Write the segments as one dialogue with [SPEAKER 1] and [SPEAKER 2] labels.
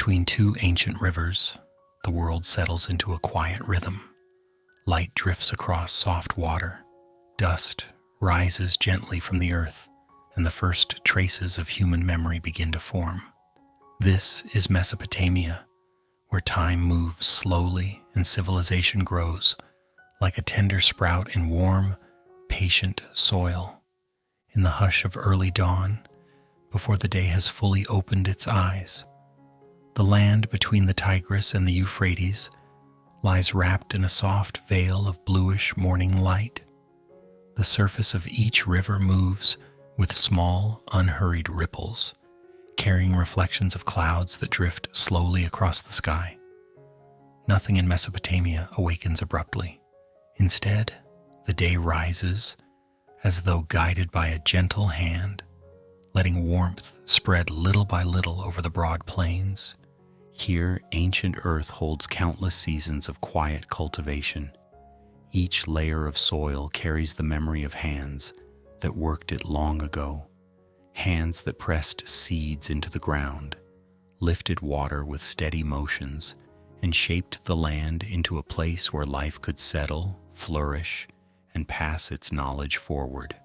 [SPEAKER 1] Between two ancient rivers, the world settles into a quiet rhythm. Light drifts across soft water, dust rises gently from the earth, and the first traces of human memory begin to form. This is Mesopotamia, where time moves slowly and civilization grows, like a tender sprout in warm, patient soil. In the hush of early dawn, before the day has fully opened its eyes, the land between the Tigris and the Euphrates lies wrapped in a soft veil of bluish morning light. The surface of each river moves with small, unhurried ripples, carrying reflections of clouds that drift slowly across the sky. Nothing in Mesopotamia awakens abruptly. Instead, the day rises as though guided by a gentle hand, letting warmth spread little by little over the broad plains. Here, ancient earth holds countless seasons of quiet cultivation. Each layer of soil carries the memory of hands that worked it long ago, hands that pressed seeds into the ground, lifted water with steady motions, and shaped the land into a place where life could settle, flourish, and pass its knowledge forward.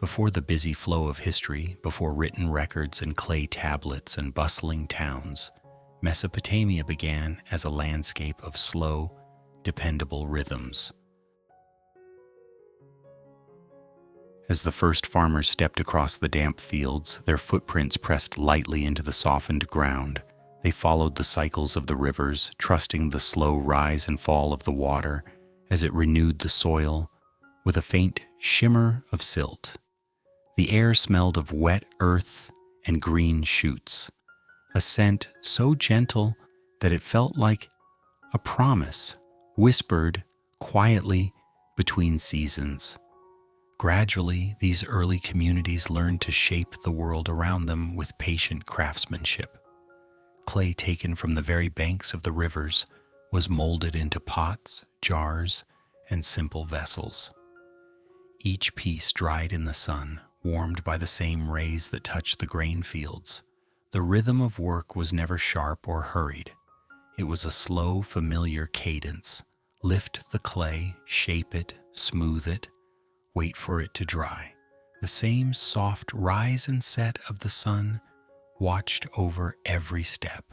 [SPEAKER 1] Before the busy flow of history, before written records and clay tablets and bustling towns, Mesopotamia began as a landscape of slow, dependable rhythms. As the first farmers stepped across the damp fields, their footprints pressed lightly into the softened ground. They followed the cycles of the rivers, trusting the slow rise and fall of the water as it renewed the soil with a faint shimmer of silt. The air smelled of wet earth and green shoots, a scent so gentle that it felt like a promise whispered quietly between seasons. Gradually, these early communities learned to shape the world around them with patient craftsmanship. Clay taken from the very banks of the rivers was molded into pots, jars, and simple vessels. Each piece dried in the sun, warmed by the same rays that touched the grain fields. The rhythm of work was never sharp or hurried. It was a slow, familiar cadence. Lift the clay, shape it, smooth it, wait for it to dry. The same soft rise and set of the sun watched over every step.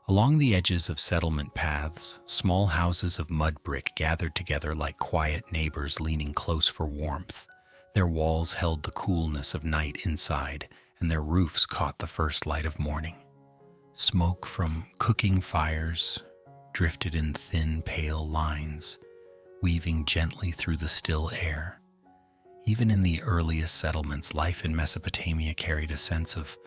[SPEAKER 1] Along the edges of settlement paths, small houses of mudbrick gathered together like quiet neighbors leaning close for warmth. Their walls held the coolness of night inside, and their roofs caught the first light of morning. Smoke from cooking fires drifted in thin, pale lines, weaving gently through the still air. Even in the earliest settlements, life in Mesopotamia carried a sense of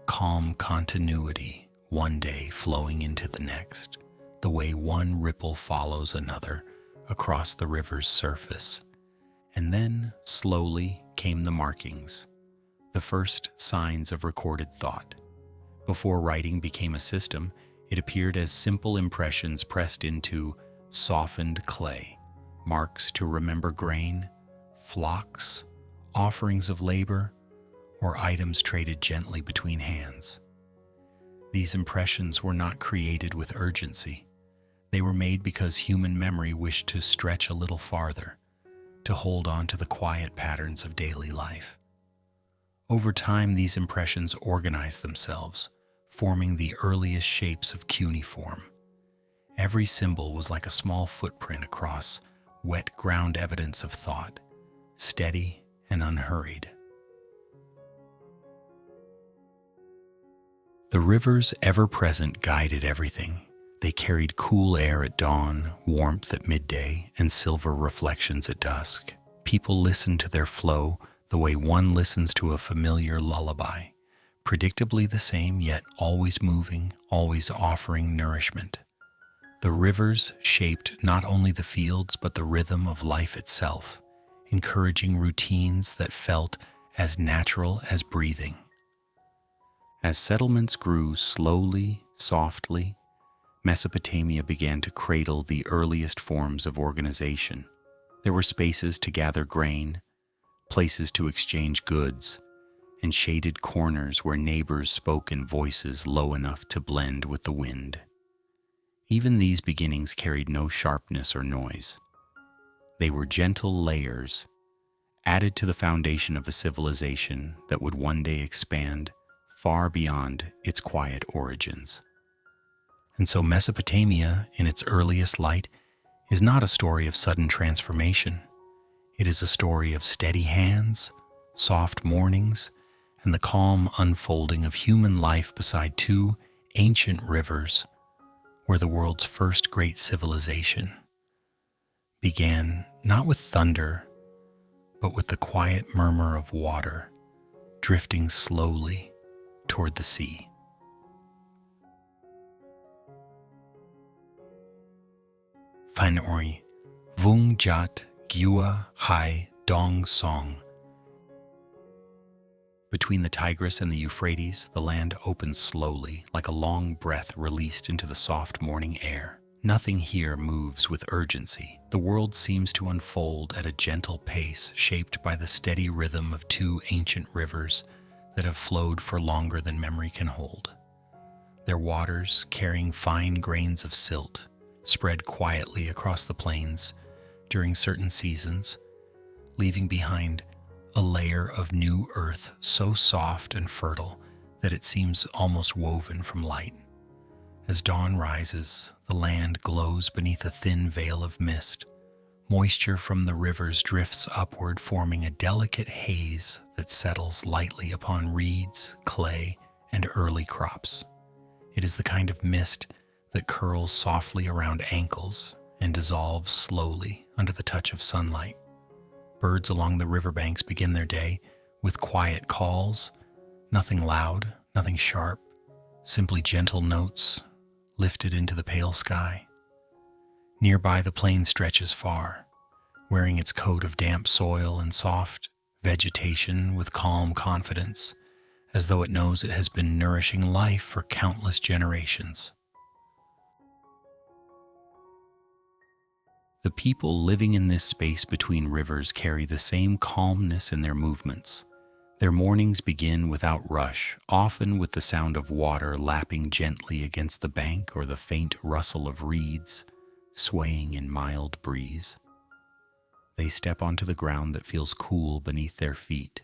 [SPEAKER 1] calm continuity, one day flowing into the next, the way one ripple follows another across the river's surface. And then, slowly, came the markings, the first signs of recorded thought. Before writing became a system, it appeared as simple impressions pressed into softened clay, marks to remember grain, flocks, offerings of labor, or items traded gently between hands. These impressions were not created with urgency. They were made because human memory wished to stretch a little farther, to hold on to the quiet patterns of daily life. Over time, these impressions organized themselves, forming the earliest shapes of cuneiform. Every symbol was like a small footprint across wet ground evidence of thought, steady and unhurried. The rivers ever-present guided everything. They carried cool air at dawn, warmth at midday, and silver reflections at dusk. People listened to their flow the way one listens to a familiar lullaby, predictably the same, yet always moving, always offering nourishment. The rivers shaped not only the fields but the rhythm of life itself, encouraging routines that felt as natural as breathing. As settlements grew slowly, softly, Mesopotamia began to cradle the earliest forms of organization. There were spaces to gather grain, places to exchange goods, and shaded corners where neighbors spoke in voices low enough to blend with the wind. Even these beginnings carried no sharpness or noise. They were gentle layers, added to the foundation of a civilization that would one day expand far beyond its quiet origins. And so Mesopotamia, in its earliest light, is not a story of sudden transformation. It is a story of steady hands, soft mornings, and the calm unfolding of human life beside two ancient rivers where the world's first great civilization began not with thunder, but with the quiet murmur of water drifting slowly toward the sea. Fanori, Vung Jat Gyua Hai Dong Song. Between the Tigris and the Euphrates, the land opens slowly, like a long breath released into the soft morning air. Nothing here moves with urgency. The world seems to unfold at a gentle pace, shaped by the steady rhythm of two ancient rivers that have flowed for longer than memory can hold. Their waters, carrying fine grains of silt, spread quietly across the plains during certain seasons, leaving behind a layer of new earth so soft and fertile that it seems almost woven from light. As dawn rises, the land glows beneath a thin veil of mist. Moisture from the rivers drifts upward, forming a delicate haze that settles lightly upon reeds, clay, and early crops. It is the kind of mist that curls softly around ankles and dissolves slowly under the touch of sunlight. Birds along the riverbanks begin their day with quiet calls, nothing loud, nothing sharp, simply gentle notes lifted into the pale sky. Nearby, the plain stretches far, wearing its coat of damp soil and soft vegetation with calm confidence, as though it knows it has been nourishing life for countless generations. The people living in this space between rivers carry the same calmness in their movements. Their mornings begin without rush, often with the sound of water lapping gently against the bank or the faint rustle of reeds swaying in mild breeze. They step onto the ground that feels cool beneath their feet,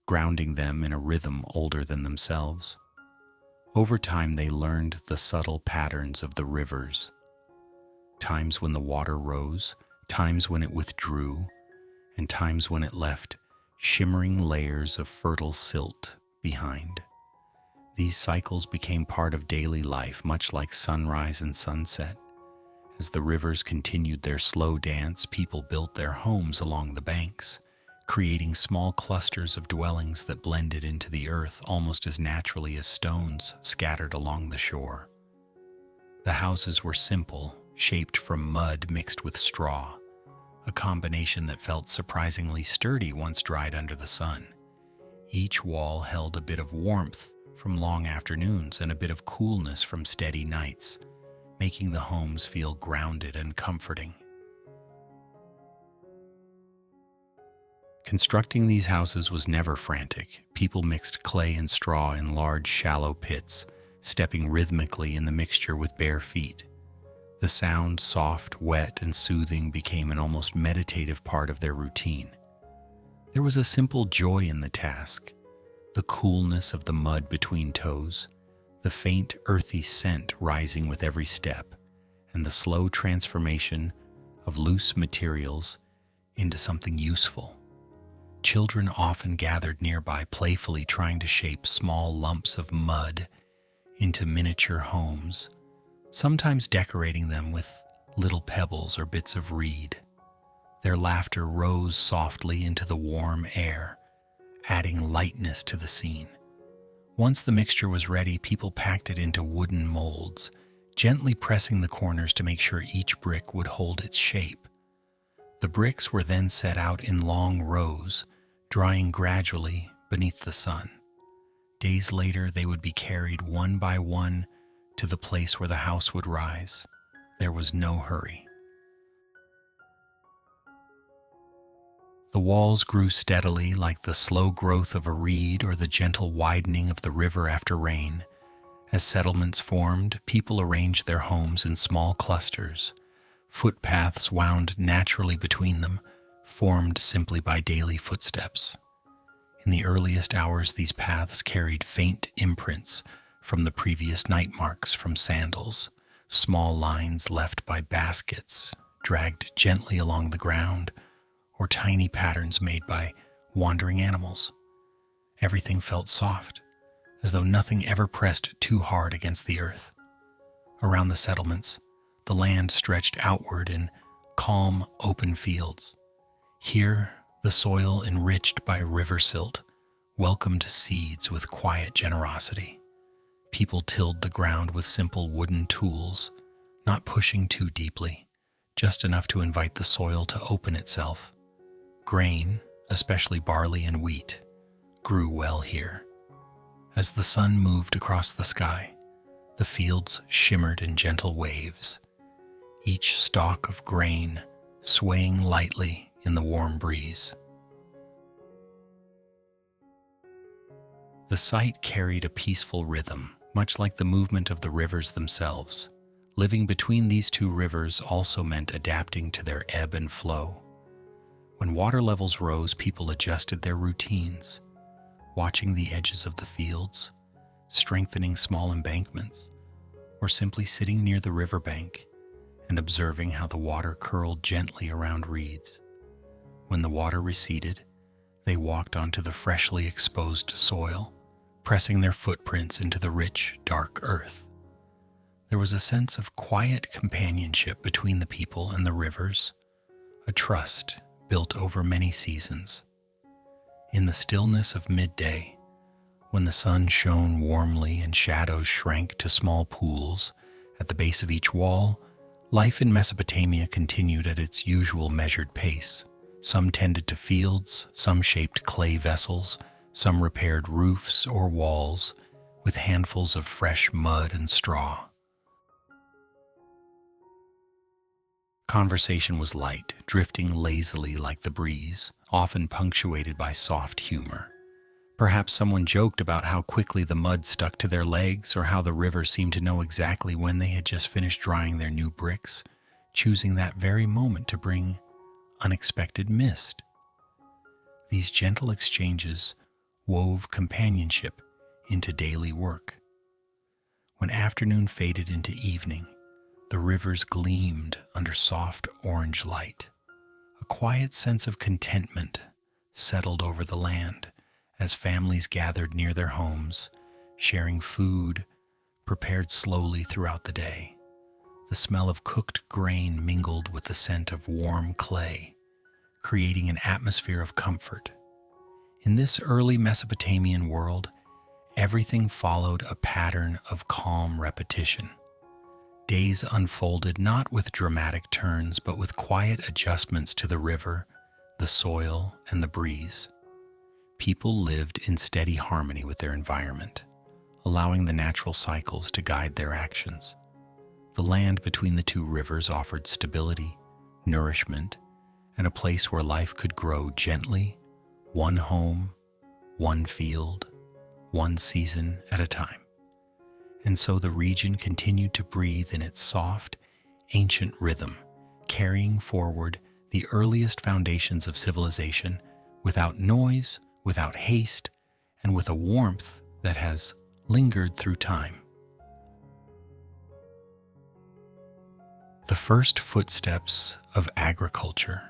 [SPEAKER 1] grounding them in a rhythm older than themselves. Over time, they learned the subtle patterns of the rivers. Times when the water rose, times when it withdrew, and times when it left shimmering layers of fertile silt behind. These cycles became part of daily life, much like sunrise and sunset. As the rivers continued their slow dance, people built their homes along the banks, creating small clusters of dwellings that blended into the earth almost as naturally as stones scattered along the shore. The houses were simple, shaped from mud mixed with straw, a combination that felt surprisingly sturdy once dried under the sun. Each wall held a bit of warmth from long afternoons and a bit of coolness from steady nights, making the homes feel grounded and comforting. Constructing these houses was never frantic. People mixed clay and straw in large, shallow pits, stepping rhythmically in the mixture with bare feet. The sound, soft, wet, and soothing, became an almost meditative part of their routine. There was a simple joy in the task, the coolness of the mud between toes, the faint, earthy scent rising with every step, and the slow transformation of loose materials into something useful. Children often gathered nearby, playfully trying to shape small lumps of mud into miniature homes, sometimes decorating them with little pebbles or bits of reed. Their laughter rose softly into the warm air, adding lightness to the scene. Once the mixture was ready, people packed it into wooden molds, gently pressing the corners to make sure each brick would hold its shape. The bricks were then set out in long rows, drying gradually beneath the sun. Days later, they would be carried one by one to the place where the house would rise. There was no hurry. The walls grew steadily, like the slow growth of a reed or the gentle widening of the river after rain. As settlements formed, people arranged their homes in small clusters. Footpaths wound naturally between them, formed simply by daily footsteps. In the earliest hours, these paths carried faint imprints from the previous night marks from sandals, small lines left by baskets dragged gently along the ground, or tiny patterns made by wandering animals. Everything felt soft, as though nothing ever pressed too hard against the earth. Around the settlements, the land stretched outward in calm, open fields. Here, the soil, enriched by river silt, welcomed seeds with quiet generosity. People tilled the ground with simple wooden tools, not pushing too deeply, just enough to invite the soil to open itself. Grain, especially barley and wheat, grew well here. As the sun moved across the sky, the fields shimmered in gentle waves, each stalk of grain swaying lightly in the warm breeze. The site carried a peaceful rhythm, much like the movement of the rivers themselves. Living between these two rivers also meant adapting to their ebb and flow. When water levels rose, people adjusted their routines, watching the edges of the fields, strengthening small embankments, or simply sitting near the riverbank and observing how the water curled gently around reeds. When the water receded, they walked onto the freshly exposed soil, pressing their footprints into the rich, dark earth. There was a sense of quiet companionship between the people and the rivers, a trust built over many seasons. In the stillness of midday, when the sun shone warmly and shadows shrank to small pools at the base of each wall, life in Mesopotamia continued at its usual measured pace. Some tended to fields, some shaped clay vessels, some repaired roofs or walls with handfuls of fresh mud and straw. Conversation was light, drifting lazily like the breeze, often punctuated by soft humor. Perhaps someone joked about how quickly the mud stuck to their legs, or how the river seemed to know exactly when they had just finished drying their new bricks, choosing that very moment to bring unexpected mist. These gentle exchanges wove companionship into daily work. When afternoon faded into evening, the rivers gleamed under soft orange light. A quiet sense of contentment settled over the land as families gathered near their homes, sharing food prepared slowly throughout the day. The smell of cooked grain mingled with the scent of warm clay, creating an atmosphere of comfort. In this early Mesopotamian world, everything followed a pattern of calm repetition. Days unfolded not with dramatic turns, but with quiet adjustments to the river, the soil, and the breeze. People lived in steady harmony with their environment, allowing the natural cycles to guide their actions. The land between the two rivers offered stability, nourishment, and a place where life could grow gently, one home, one field, one season at a time. And so the region continued to breathe in its soft, ancient rhythm, carrying forward the earliest foundations of civilization without noise, without haste, and with a warmth that has lingered through time. The first footsteps of agriculture.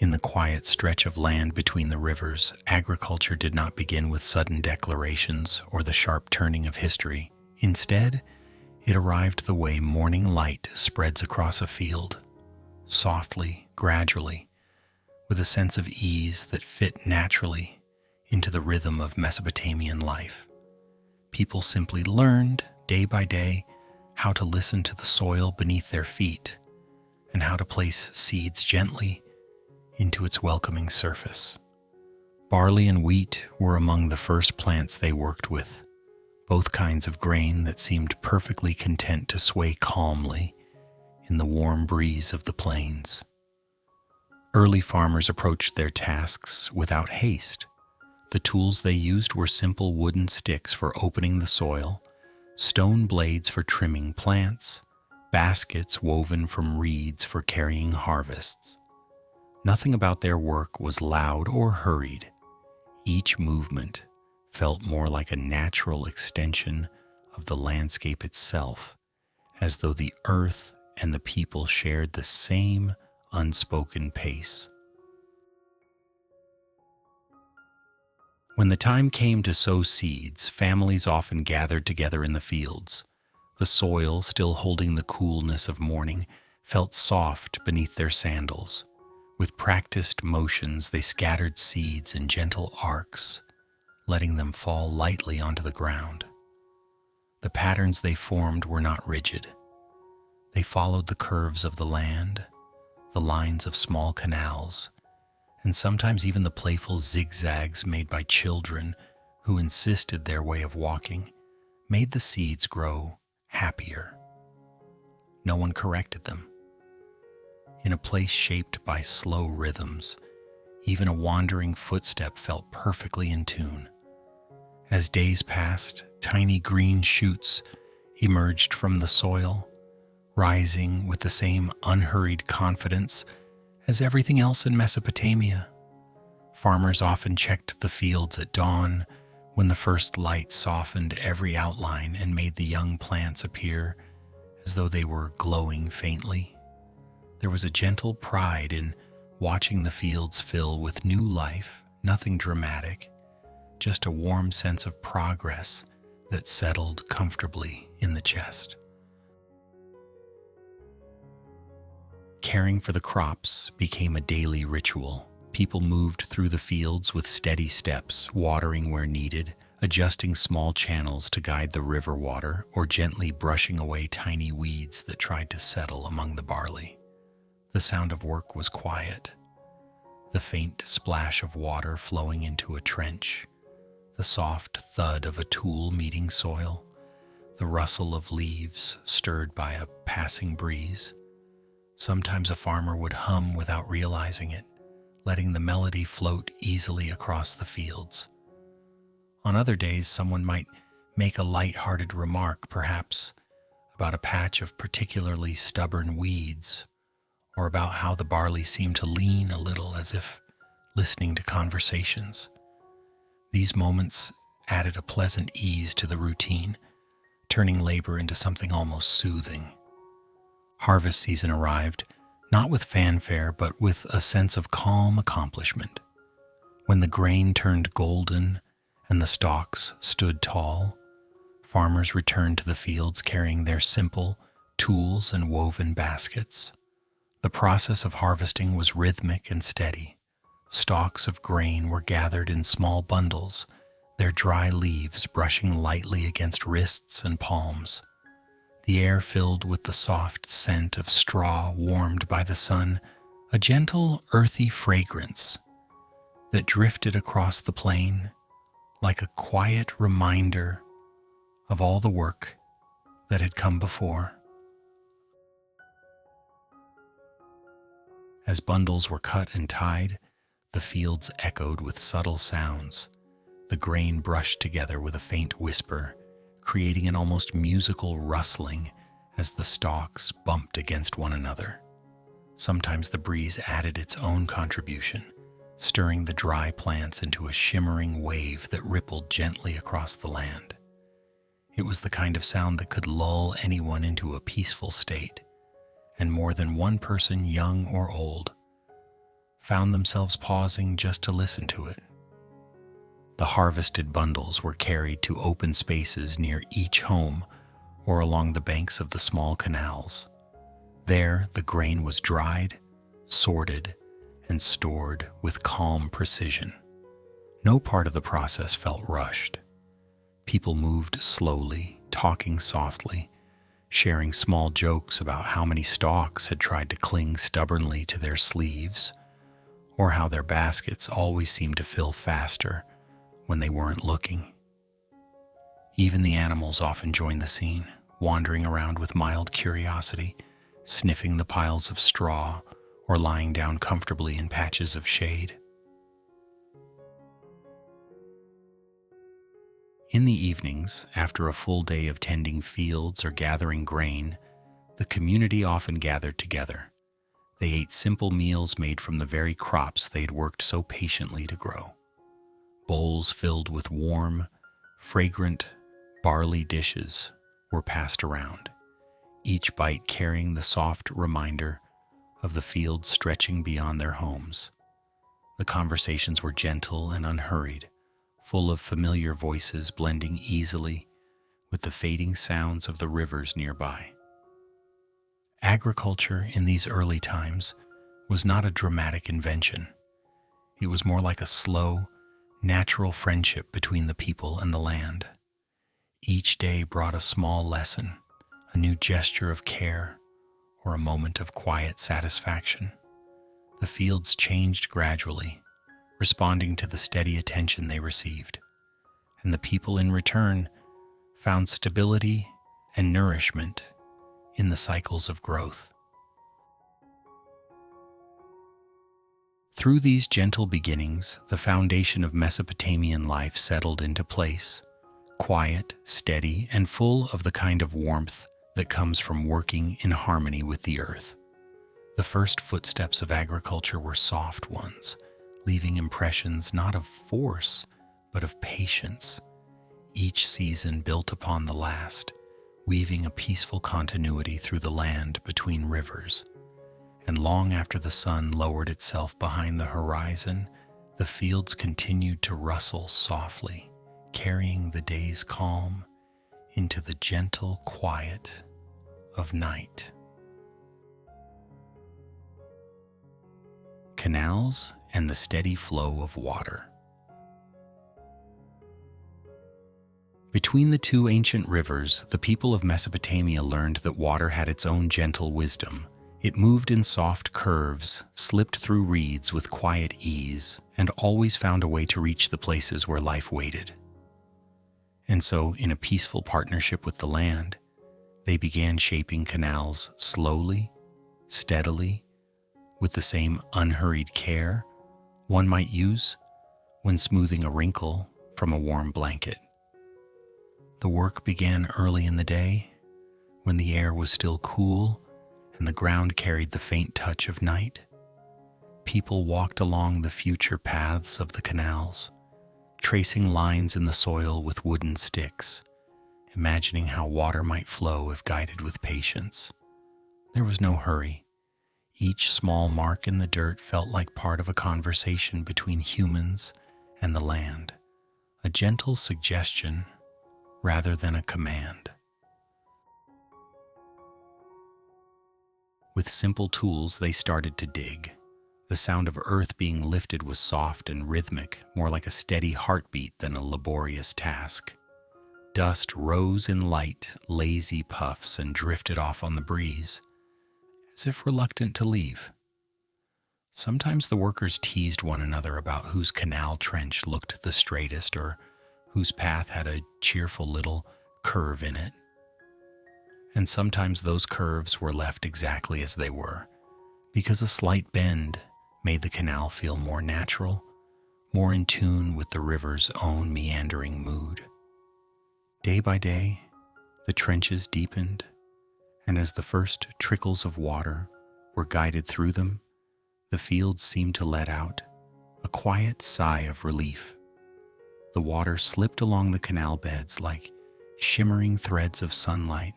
[SPEAKER 1] In the quiet stretch of land between the rivers, agriculture did not begin with sudden declarations or the sharp turning of history. Instead, it arrived the way morning light spreads across a field, softly, gradually, with a sense of ease that fit naturally into the rhythm of Mesopotamian life. People simply learned, day by day, how to listen to the soil beneath their feet and how to place seeds gently into its welcoming surface. Barley and wheat were among the first plants they worked with, both kinds of grain that seemed perfectly content to sway calmly in the warm breeze of the plains. Early farmers approached their tasks without haste. The tools they used were simple wooden sticks for opening the soil, stone blades for trimming plants, baskets woven from reeds for carrying harvests. Nothing about their work was loud or hurried. Each movement felt more like a natural extension of the landscape itself, as though the earth and the people shared the same unspoken pace. When the time came to sow seeds, families often gathered together in the fields. The soil, still holding the coolness of morning, felt soft beneath their sandals. With practiced motions, they scattered seeds in gentle arcs, letting them fall lightly onto the ground. The patterns they formed were not rigid. They followed the curves of the land, the lines of small canals, and sometimes even the playful zigzags made by children who insisted their way of walking made the seeds grow happier. No one corrected them. In a place shaped by slow rhythms, even a wandering footstep felt perfectly in tune. As days passed, tiny green shoots emerged from the soil, rising with the same unhurried confidence as everything else in Mesopotamia. Farmers often checked the fields at dawn, when the first light softened every outline and made the young plants appear as though they were glowing faintly. There was a gentle pride in watching the fields fill with new life, nothing dramatic, just a warm sense of progress that settled comfortably in the chest. Caring for the crops became a daily ritual. People moved through the fields with steady steps, watering where needed, adjusting small channels to guide the river water, or gently brushing away tiny weeds that tried to settle among the barley. The sound of work was quiet. The faint splash of water flowing into a trench, the soft thud of a tool meeting soil, the rustle of leaves stirred by a passing breeze. Sometimes a farmer would hum without realizing it, letting the melody float easily across the fields. On other days, someone might make a light-hearted remark, perhaps about a patch of particularly stubborn weeds, or about how the barley seemed to lean a little as if listening to conversations. These moments added a pleasant ease to the routine, turning labor into something almost soothing. Harvest season arrived, not with fanfare, but with a sense of calm accomplishment. When the grain turned golden and the stalks stood tall, farmers returned to the fields carrying their simple tools and woven baskets. The process of harvesting was rhythmic and steady. Stalks of grain were gathered in small bundles, their dry leaves brushing lightly against wrists and palms. The air filled with the soft scent of straw warmed by the sun, a gentle, earthy fragrance that drifted across the plain like a quiet reminder of all the work that had come before. As bundles were cut and tied, the fields echoed with subtle sounds. The grain brushed together with a faint whisper, creating an almost musical rustling as the stalks bumped against one another. Sometimes the breeze added its own contribution, stirring the dry plants into a shimmering wave that rippled gently across the land. It was the kind of sound that could lull anyone into a peaceful state, and more than one person, young or old, found themselves pausing just to listen to it. The harvested bundles were carried to open spaces near each home or along the banks of the small canals. There, the grain was dried, sorted, and stored with calm precision. No part of the process felt rushed. People moved slowly, talking softly, sharing small jokes about how many stalks had tried to cling stubbornly to their sleeves, or how their baskets always seemed to fill faster when they weren't looking. Even the animals often joined the scene, wandering around with mild curiosity, sniffing the piles of straw or lying down comfortably in patches of shade. In the evenings, after a full day of tending fields or gathering grain, the community often gathered together. They ate simple meals made from the very crops they had worked so patiently to grow. Bowls filled with warm, fragrant barley dishes were passed around, each bite carrying the soft reminder of the fields stretching beyond their homes. The conversations were gentle and unhurried, full of familiar voices blending easily with the fading sounds of the rivers nearby. Agriculture in these early times was not a dramatic invention. It was more like a slow, natural friendship between the people and the land. Each day brought a small lesson, a new gesture of care, or a moment of quiet satisfaction. The fields changed gradually, responding to the steady attention they received, and the people in return found stability and nourishment in the cycles of growth. Through these gentle beginnings, the foundation of Mesopotamian life settled into place, quiet, steady, and full of the kind of warmth that comes from working in harmony with the earth. The first footsteps of agriculture were soft ones, leaving impressions not of force, but of patience. Each season built upon the last, weaving a peaceful continuity through the land between rivers. And long after the sun lowered itself behind the horizon, the fields continued to rustle softly, carrying the day's calm into the gentle quiet of night. Canals and the steady flow of water. Between the two ancient rivers, the people of Mesopotamia learned that water had its own gentle wisdom. It moved in soft curves, slipped through reeds with quiet ease, and always found a way to reach the places where life waited. And so, in a peaceful partnership with the land, they began shaping canals slowly, steadily, with the same unhurried care one might use when smoothing a wrinkle from a warm blanket. The work began early in the day, when the air was still cool and the ground carried the faint touch of night. People walked along the future paths of the canals, tracing lines in the soil with wooden sticks, imagining how water might flow if guided with patience. There was no hurry. Each small mark in the dirt felt like part of a conversation between humans and the land, a gentle suggestion rather than a command. With simple tools, they started to dig. The sound of earth being lifted was soft and rhythmic, more like a steady heartbeat than a laborious task. Dust rose in light, lazy puffs and drifted off on the breeze, as if reluctant to leave. Sometimes the workers teased one another about whose canal trench looked the straightest or whose path had a cheerful little curve in it. And sometimes those curves were left exactly as they were, because a slight bend made the canal feel more natural, more in tune with the river's own meandering mood. Day by day, the trenches deepened, and as the first trickles of water were guided through them, the fields seemed to let out a quiet sigh of relief. The water slipped along the canal beds like shimmering threads of sunlight,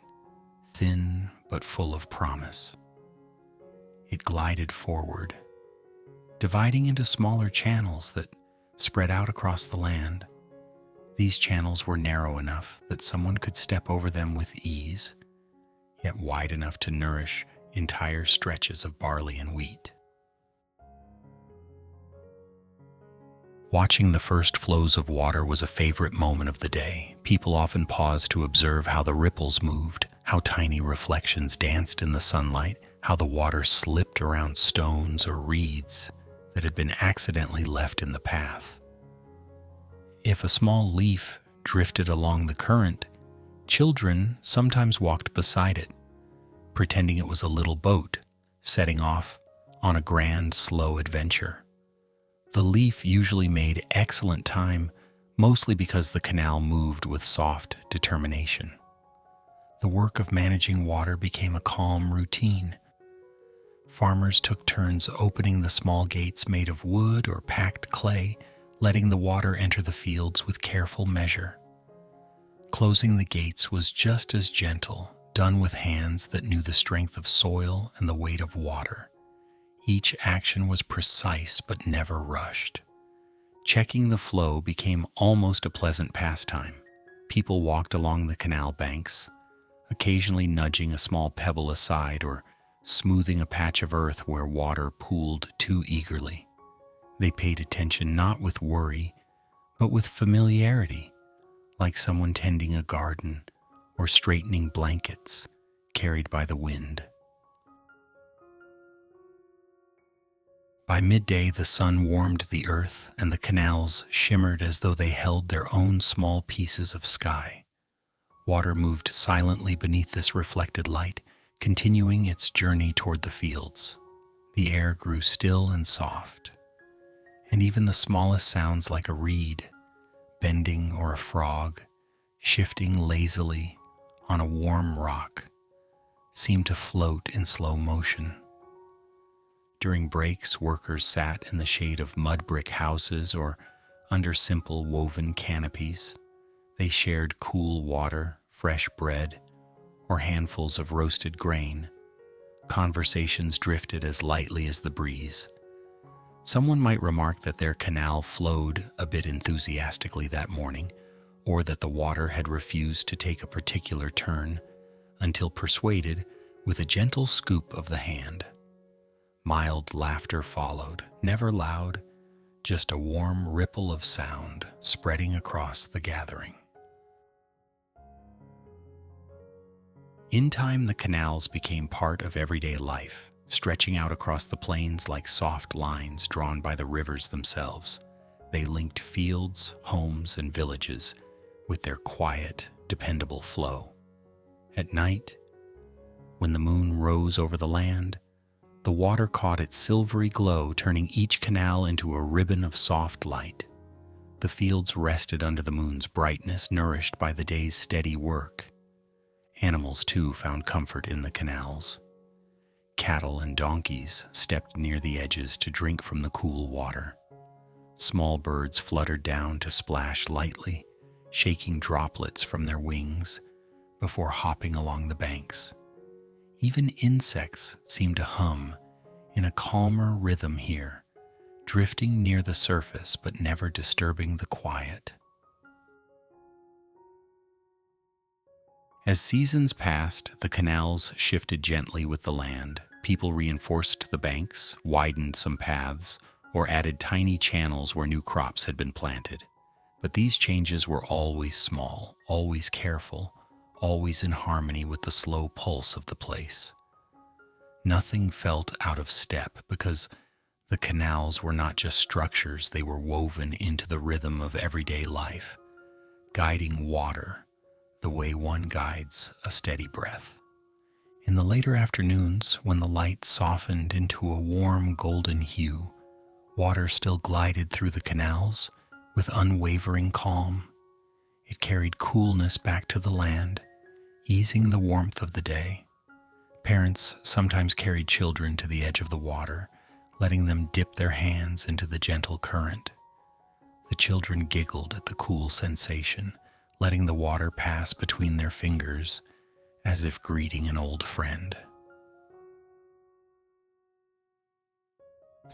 [SPEAKER 1] thin but full of promise. It glided forward, dividing into smaller channels that spread out across the land. These channels were narrow enough that someone could step over them with ease, yet wide enough to nourish entire stretches of barley and wheat. Watching the first flows of water was a favorite moment of the day. People often paused to observe how the ripples moved, how tiny reflections danced in the sunlight, how the water slipped around stones or reeds that had been accidentally left in the path. If a small leaf drifted along the current, children sometimes walked beside it, pretending it was a little boat setting off on a grand, slow adventure. The Leaf usually made excellent time, mostly because the canal moved with soft determination. The work of managing water became a calm routine. Farmers took turns opening the small gates made of wood or packed clay, letting the water enter the fields with careful measure. Closing the gates was just as gentle, done with hands that knew the strength of soil and the weight of water. Each action was precise but never rushed. Checking the flow became almost a pleasant pastime. People walked along the canal banks, occasionally nudging a small pebble aside or smoothing a patch of earth where water pooled too eagerly. They paid attention not with worry, but with familiarity, like someone tending a garden or straightening blankets carried by the wind. By midday, the sun warmed the earth, and the canals shimmered as though they held their own small pieces of sky. Water moved silently beneath this reflected light, continuing its journey toward the fields. The air grew still and soft, and even the smallest sounds like a reed, bending, or a frog, shifting lazily on a warm rock, seemed to float in slow motion. During breaks, workers sat in the shade of mudbrick houses or under simple woven canopies. They shared cool water, fresh bread, or handfuls of roasted grain. Conversations drifted as lightly as the breeze. Someone might remark that their canal flowed a bit enthusiastically that morning, or that the water had refused to take a particular turn, until persuaded with a gentle scoop of the hand. Mild laughter followed, never loud, just a warm ripple of sound spreading across the gathering. In time, the canals became part of everyday life, stretching out across the plains like soft lines drawn by the rivers themselves. They linked fields, homes, and villages with their quiet, dependable flow. At night, when the moon rose over the land, the water caught its silvery glow, turning each canal into a ribbon of soft light. The fields rested under the moon's brightness, nourished by the day's steady work. Animals, too, found comfort in the canals. Cattle and donkeys stepped near the edges to drink from the cool water. Small birds fluttered down to splash lightly, shaking droplets from their wings before hopping along the banks. Even insects seemed to hum in a calmer rhythm here, drifting near the surface but never disturbing the quiet. As seasons passed, the canals shifted gently with the land. People reinforced the banks, widened some paths, or added tiny channels where new crops had been planted. But these changes were always small, always careful, always in harmony with the slow pulse of the place. Nothing felt out of step because the canals were not just structures, they were woven into the rhythm of everyday life, guiding water the way one guides a steady breath. In the later afternoons, when the light softened into a warm golden hue, water still glided through the canals with unwavering calm. It carried coolness back to the land, easing the warmth of the day. Parents sometimes carried children to the edge of the water, letting them dip their hands into the gentle current. The children giggled at the cool sensation, letting the water pass between their fingers as if greeting an old friend.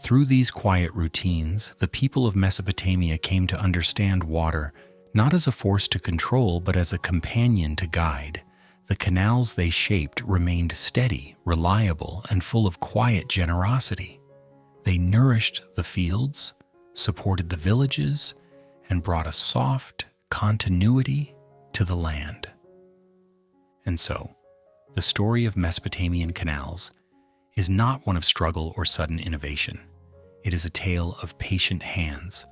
[SPEAKER 1] Through these quiet routines, the people of Mesopotamia came to understand water not as a force to control, but as a companion to guide. The canals they shaped remained steady, reliable, and full of quiet generosity. They nourished the fields, supported the villages, and brought a soft continuity to the land. And so, the story of Mesopotamian canals is not one of struggle or sudden innovation. It is a tale of patient hands,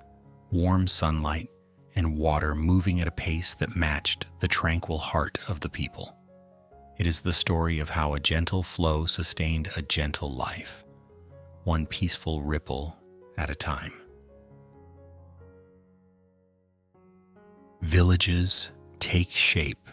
[SPEAKER 1] warm sunlight, and water moving at a pace that matched the tranquil heart of the people. It is the story of how a gentle flow sustained a gentle life, one peaceful ripple at a time. Villages take shape.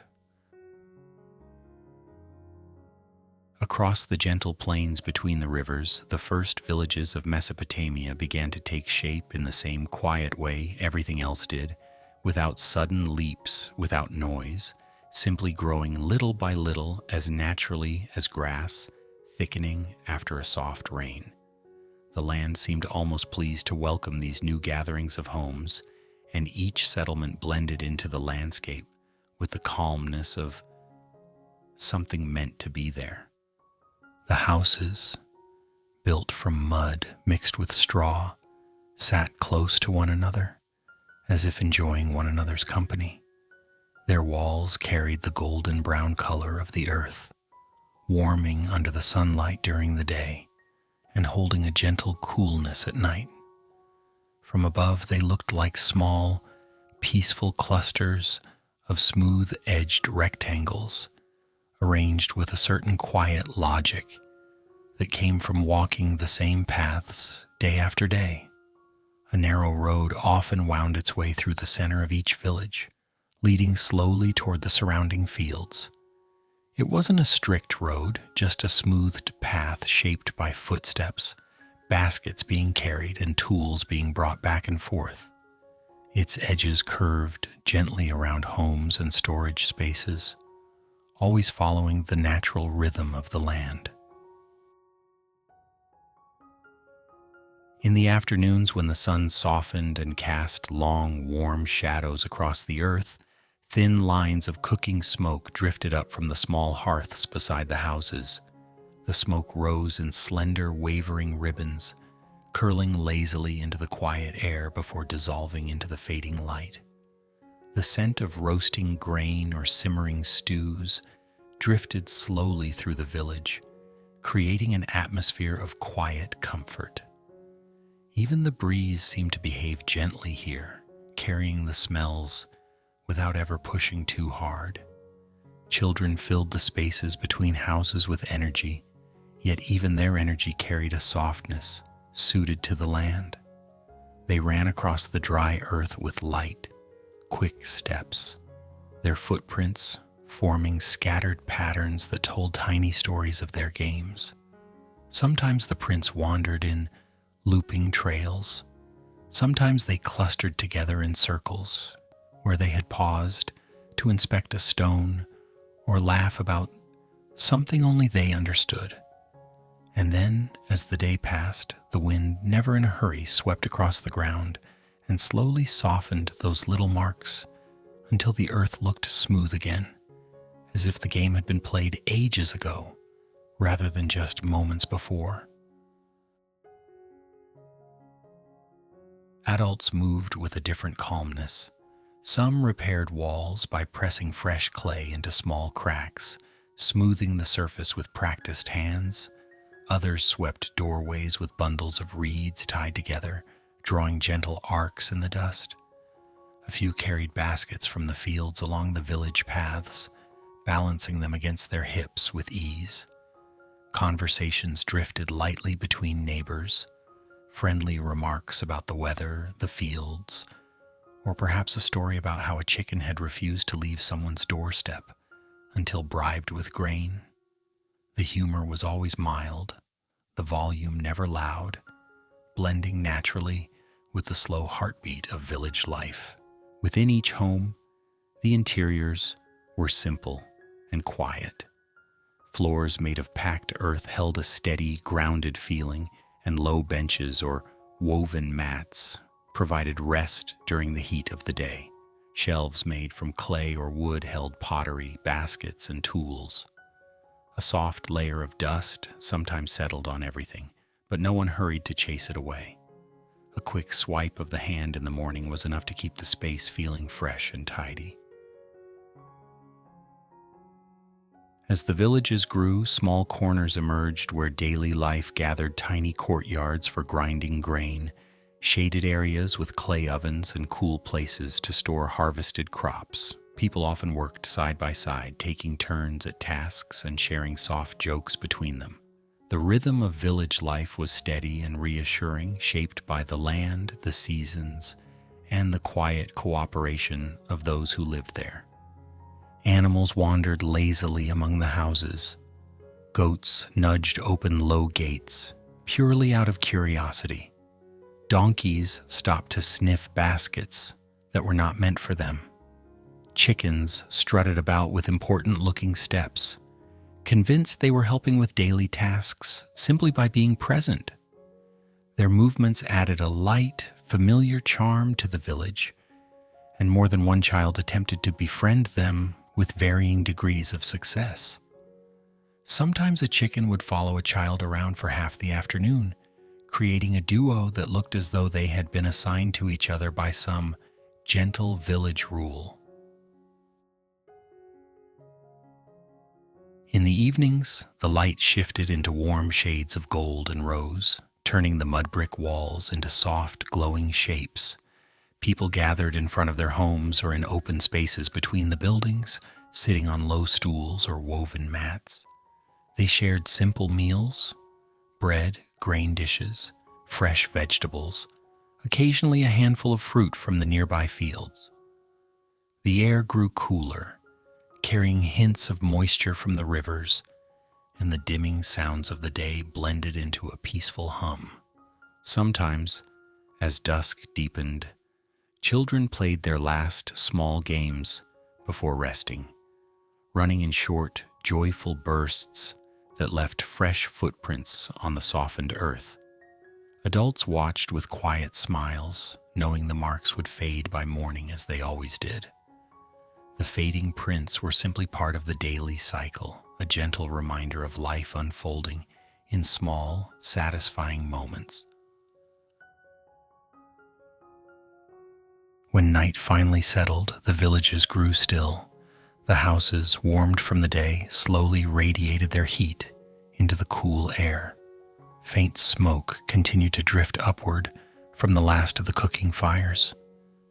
[SPEAKER 1] Across the gentle plains between the rivers, the first villages of Mesopotamia began to take shape in the same quiet way everything else did, without sudden leaps, without noise, simply growing little by little as naturally as grass, thickening after a soft rain. The land seemed almost pleased to welcome these new gatherings of homes, and each settlement blended into the landscape with the calmness of something meant to be there. The houses, built from mud mixed with straw, sat close to one another, as if enjoying one another's company. Their walls carried the golden brown color of the earth, warming under the sunlight during the day and holding a gentle coolness at night. From above, they looked like small, peaceful clusters of smooth-edged rectangles, arranged with a certain quiet logic that came from walking the same paths day after day. A narrow road often wound its way through the center of each village, leading slowly toward the surrounding fields. It wasn't a strict road, just a smoothed path shaped by footsteps, baskets being carried, and tools being brought back and forth. Its edges curved gently around homes and storage spaces, always following the natural rhythm of the land. In the afternoons, when the sun softened and cast long, warm shadows across the earth, thin lines of cooking smoke drifted up from the small hearths beside the houses. The smoke rose in slender, wavering ribbons, curling lazily into the quiet air before dissolving into the fading light. The scent of roasting grain or simmering stews drifted slowly through the village, creating an atmosphere of quiet comfort. Even the breeze seemed to behave gently here, carrying the smells without ever pushing too hard. Children filled the spaces between houses with energy, yet even their energy carried a softness suited to the land. They ran across the dry earth with light, quick steps, their footprints forming scattered patterns that told tiny stories of their games. Sometimes the prints wandered in looping trails. Sometimes they clustered together in circles, where they had paused to inspect a stone or laugh about something only they understood. And then, as the day passed, the wind, never in a hurry, swept across the ground and slowly softened those little marks until the earth looked smooth again, as if the game had been played ages ago rather than just moments before. Adults moved with a different calmness. Some repaired walls by pressing fresh clay into small cracks, smoothing the surface with practiced hands. Others swept doorways with bundles of reeds tied together, drawing gentle arcs in the dust. A few carried baskets from the fields along the village paths, balancing them against their hips with ease. Conversations drifted lightly between neighbors, friendly remarks about the weather, the fields, or perhaps a story about how a chicken had refused to leave someone's doorstep until bribed with grain. The humor was always mild, the volume never loud, blending naturally with the slow heartbeat of village life. Within each home, the interiors were simple and quiet. Floors made of packed earth held a steady, grounded feeling, and low benches or woven mats provided rest during the heat of the day. Shelves made from clay or wood held pottery, baskets, and tools. A soft layer of dust sometimes settled on everything, but no one hurried to chase it away. A quick swipe of the hand in the morning was enough to keep the space feeling fresh and tidy. As the villages grew, small corners emerged where daily life gathered tiny courtyards for grinding grain, shaded areas with clay ovens and cool places to store harvested crops. People often worked side by side, taking turns at tasks and sharing soft jokes between them. The rhythm of village life was steady and reassuring, shaped by the land, the seasons, and the quiet cooperation of those who lived there. Animals wandered lazily among the houses. Goats nudged open low gates, purely out of curiosity. Donkeys stopped to sniff baskets that were not meant for them. Chickens strutted about with important-looking steps, convinced they were helping with daily tasks simply by being present. Their movements added a light, familiar charm to the village, and more than one child attempted to befriend them with varying degrees of success. Sometimes a chicken would follow a child around for half the afternoon, creating a duo that looked as though they had been assigned to each other by some gentle village rule. In the evenings, the light shifted into warm shades of gold and rose, turning the mud-brick walls into soft, glowing shapes. People gathered in front of their homes or in open spaces between the buildings, sitting on low stools or woven mats. They shared simple meals, bread, grain dishes, fresh vegetables, occasionally a handful of fruit from the nearby fields. The air grew cooler, carrying hints of moisture from the rivers, and the dimming sounds of the day blended into a peaceful hum. Sometimes, as dusk deepened, children played their last small games before resting, running in short, joyful bursts that left fresh footprints on the softened earth. Adults watched with quiet smiles, knowing the marks would fade by morning as they always did. The fading prints were simply part of the daily cycle, a gentle reminder of life unfolding in small, satisfying moments. When night finally settled, the villages grew still. The houses, warmed from the day, slowly radiated their heat into the cool air. Faint smoke continued to drift upward from the last of the cooking fires.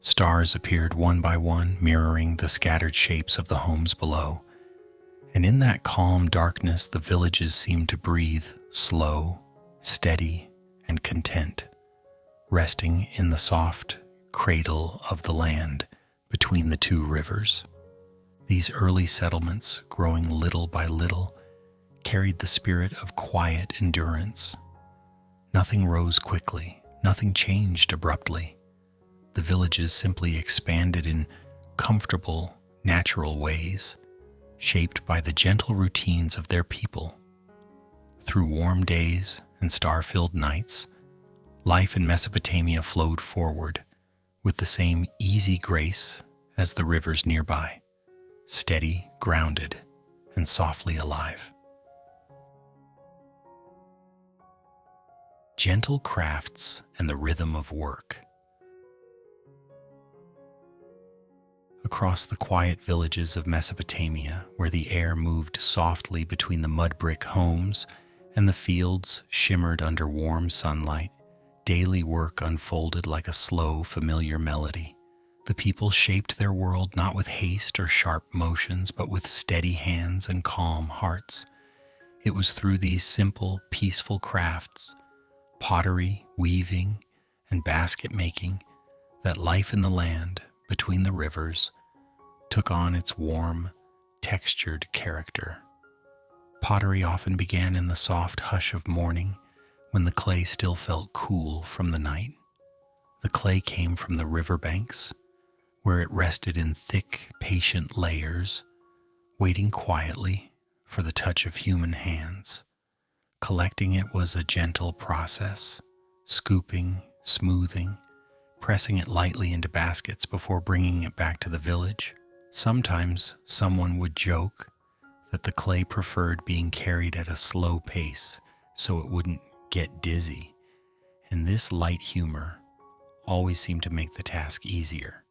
[SPEAKER 1] Stars appeared one by one, mirroring the scattered shapes of the homes below. And in that calm darkness, the villages seemed to breathe, slow, steady, and content, resting in the soft cradle of the land between the two rivers. These early settlements, growing little by little, carried the spirit of quiet endurance. Nothing rose quickly, nothing changed abruptly. The villages simply expanded in comfortable, natural ways, shaped by the gentle routines of their people. Through warm days and star-filled nights, life in Mesopotamia flowed forward with the same easy grace as the rivers nearby, steady, grounded, and softly alive. Gentle crafts and the rhythm of work. Across the quiet villages of Mesopotamia, where the air moved softly between the mud-brick homes and the fields shimmered under warm sunlight, daily work unfolded like a slow, familiar melody. The people shaped their world not with haste or sharp motions, but with steady hands and calm hearts. It was through these simple, peaceful crafts, pottery, weaving, and basket making, that life in the land between the rivers took on its warm, textured character. Pottery often began in the soft hush of morning, when the clay still felt cool from the night. The clay came from the riverbanks, where it rested in thick, patient layers, waiting quietly for the touch of human hands. Collecting it was a gentle process, scooping, smoothing, pressing it lightly into baskets before bringing it back to the village. Sometimes someone would joke that the clay preferred being carried at a slow pace so it wouldn't get dizzy, and this light humor always seemed to make the task easier.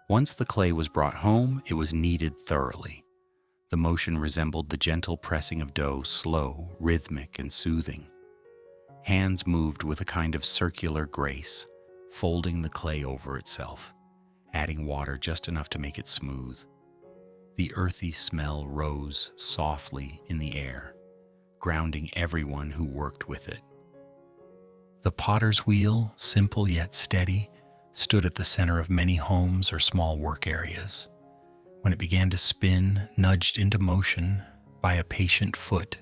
[SPEAKER 1] Once the clay was brought home, it was kneaded thoroughly. The motion resembled the gentle pressing of dough, slow, rhythmic, and soothing. Hands moved with a kind of circular grace, folding the clay over itself, adding water just enough to make it smooth. The earthy smell rose softly in the air, grounding everyone who worked with it. The potter's wheel, simple yet steady, stood at the center of many homes or small work areas. When it began to spin, nudged into motion by a patient foot,